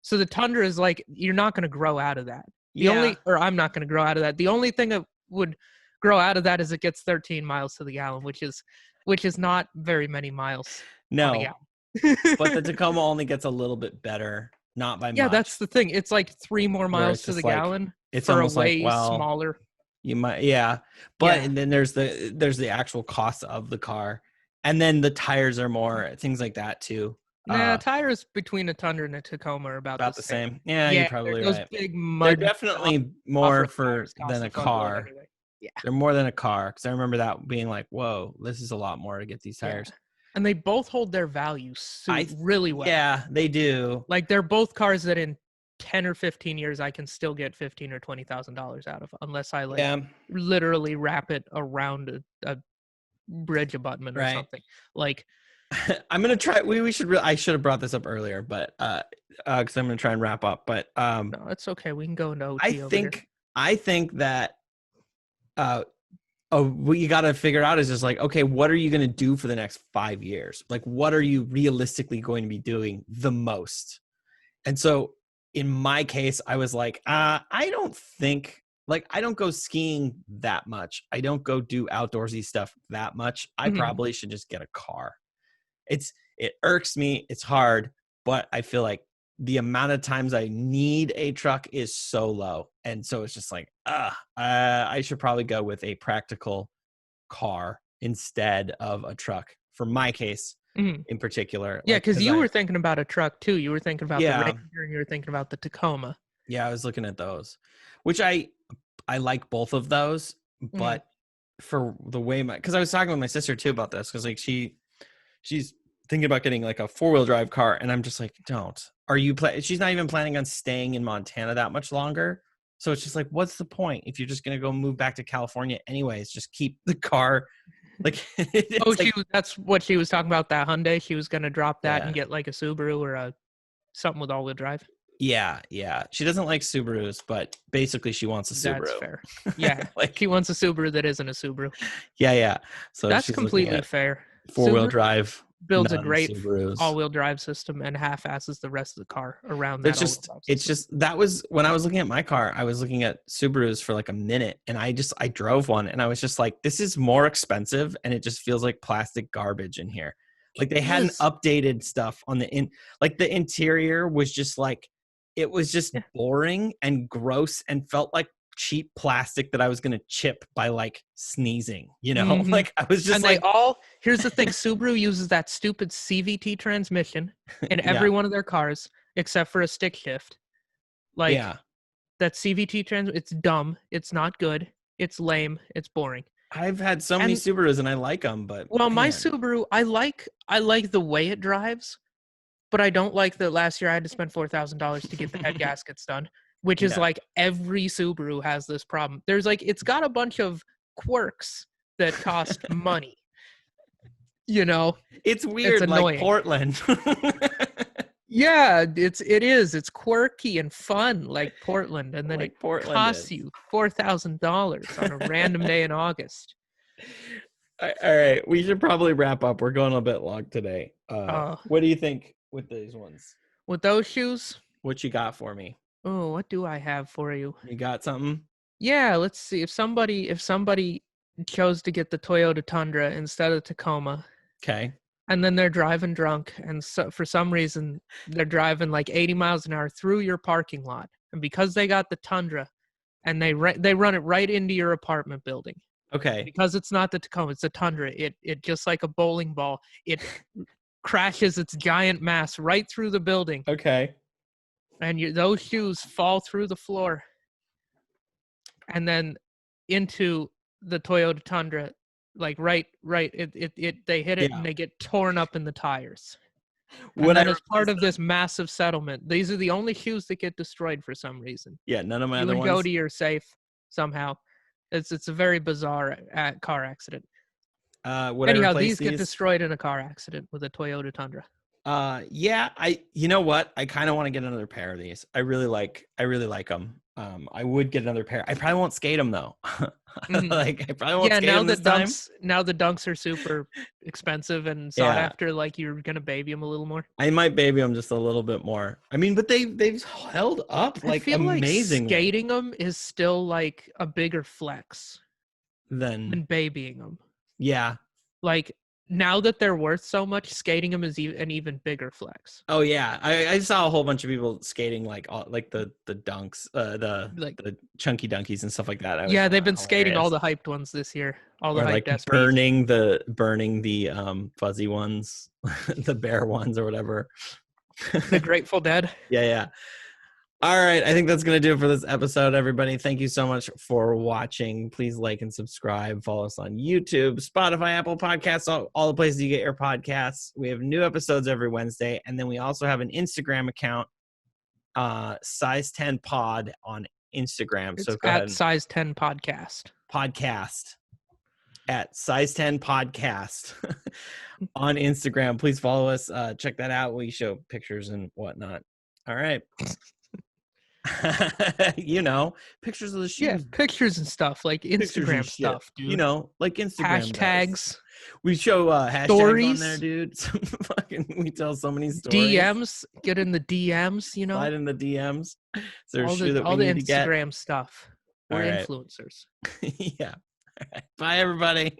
So the Tundra is like, you're not going to grow out of that. Yeah. Or I'm not going to grow out of that. The only thing that would grow out of that is it gets 13 miles to the gallon, which is not very many miles on a No, gallon. but the Tacoma only gets a little bit better, not by Yeah, much. that's the thing. It's like 3 more Where miles it's to the just like gallon it's for a almost like, way well, smaller. you might, yeah. But Yeah. and then there's the actual cost of the car, and then the tires are more things like that too. Nah, tires between a Tundra and a Tacoma are about the About the same. same. Yeah, you're Yeah, probably those right. big They're mud definitely more off-road for tires than cost a a fuckload car. anyway. Yeah. They're more than a car because I remember that being like, whoa, this is a lot more to get these Yeah. tires. And they both hold their value really well. Yeah, they do. Like they're both cars that in 10 or 15 years I can still get 15 or $20,000 out of unless I like Yeah, literally wrap it around a bridge abutment or right. something. Like I'm gonna try. We should. I should have brought this up earlier, but because I'm gonna try and wrap up. But no, it's okay. We can go into I OT over here. think I think that uh what you got to figure out is just like, okay, what are you going to do for the next 5 years? Like, what are you realistically going to be doing the most? And so in my case, I was like, I don't think, like, I don't go skiing that much. I don't go do outdoorsy stuff that much. I Mhm. probably should just get a car. It irks me. It's hard, but I feel like the amount of times I need a truck is so low. And so it's just like, I should probably go with a practical car instead of a truck for my case Mhm. in particular. Yeah, Like, because cause you were thinking about a truck too. You were thinking about the yeah, Ranger and you were thinking about the Tacoma. I was looking at those, which I like both of those, Mhm. but for the way cause I was talking with my sister too about this. Cause like she's thinking about getting like a 4-wheel drive car. And I'm just like, don't, she's not even planning on staying in Montana that much longer. So it's just like, what's the point if you're just going to go move back to California anyways? Just keep the car. Like, Oh, it's like, that's what she was talking about, that Hyundai. She was gonna drop that and yeah, get like a Subaru or a something with all-wheel drive. yeah. She doesn't like Subarus, but basically she wants a That's Subaru. fair. Yeah. Like, She wants a Subaru that isn't a Subaru. yeah. So That's she's looking completely at fair. 4-wheel Subaru drive, builds a great non-Subarus. all-wheel drive system and half-asses the rest of the car around that It's all-wheel just, drive it's system. just, that was when I was looking at my car, I was looking at Subarus for like a minute and I drove one and I was just like, this is more expensive and it just feels like plastic garbage in here. Like they hadn't Is. updated stuff on like the interior was just like, it was just Yeah. boring and gross and felt like cheap plastic that I was going to chip by like sneezing, Mhm. like I was just And they like, all, here's the thing, Subaru uses that stupid CVT transmission in yeah, every one of their cars except for a stick shift. Like yeah. that CVT it's dumb, it's not good, it's lame, it's boring. I've had so many And Subarus and I like them, but well, my man, Subaru, I like the way it drives, but I don't like that last year I had to spend $4,000 to get the head gaskets done, which is yeah. like every Subaru has this problem. There's like it's got a bunch of quirks that cost money. You know, It's it's weird, like annoying. Portland. Yeah, it's quirky and fun like Portland, and then it Like Portland costs is. you $4,000 on a random day in August. All right, we should probably wrap up. We're going a bit long today. Uh, What do you think with these ones? with those shoes, What you got for me? oh, what do I have for you? You got something? Yeah, let's see. If somebody chose to get the Toyota Tundra instead of Tacoma, Okay. and then they're driving drunk, and so for some reason they're driving like 80 miles an hour through your parking lot, and because they got the Tundra, and they run it right into your apartment building. Okay. Because it's not the Tacoma, it's the Tundra. It just like a bowling ball, it crashes its giant mass right through the building, Okay. and those shoes fall through the floor and then into the Toyota Tundra, like right, they hit it Yeah. and they get torn up in the tires. And Would I then as part replace of this massive settlement, these are the only shoes that get destroyed for some reason. Yeah, none of my You other and ones. Jody are safe somehow. It's a very bizarre car accident. Would I Anyhow, replace these get these? destroyed in a car accident with a Toyota Tundra. Yeah, you know what? I kind of want to get another pair of these. I really like them. I would get another pair. I probably won't skate them though. Like I probably won't skate them this time. Now the dunks are super expensive and sought Yeah. after. Like you're gonna baby them a little more. I might baby them just a little bit more. I mean, but they've held up like I feel amazingly. like skating them is still like a bigger flex than babying them. Yeah. Like now that they're worth so much, skating them is an even bigger flex. Oh yeah, I saw a whole bunch of people skating like the dunks, the chunky dunkies and stuff like that. Yeah, they've been skating all the hyped ones this year. All the or hyped like SPs. burning the fuzzy ones, the bear ones or whatever. The Grateful Dead. Yeah. All right, I think that's going to do it for this episode, everybody. Thank you so much for watching. Please like and subscribe. Follow us on YouTube, Spotify, Apple Podcasts, all the places you get your podcasts. We have new episodes every Wednesday, and then we also have an Instagram account, Size 10 Pod on Instagram. It's so go ahead. Size 10 Podcast. At Size 10 Podcast on Instagram. Please follow us. Check that out. We show pictures and whatnot. All right. Pictures of the shoes. Yeah, pictures and stuff, like Instagram stuff, dude. Like Instagram hashtags. Does. We show hashtags stories on there, dude. We tell so many stories. DMs, get in the DMs, Slide in the DMs. Is there all a shoe that we need to get? Instagram stuff. We're influencers. Yeah. All right. Bye, everybody.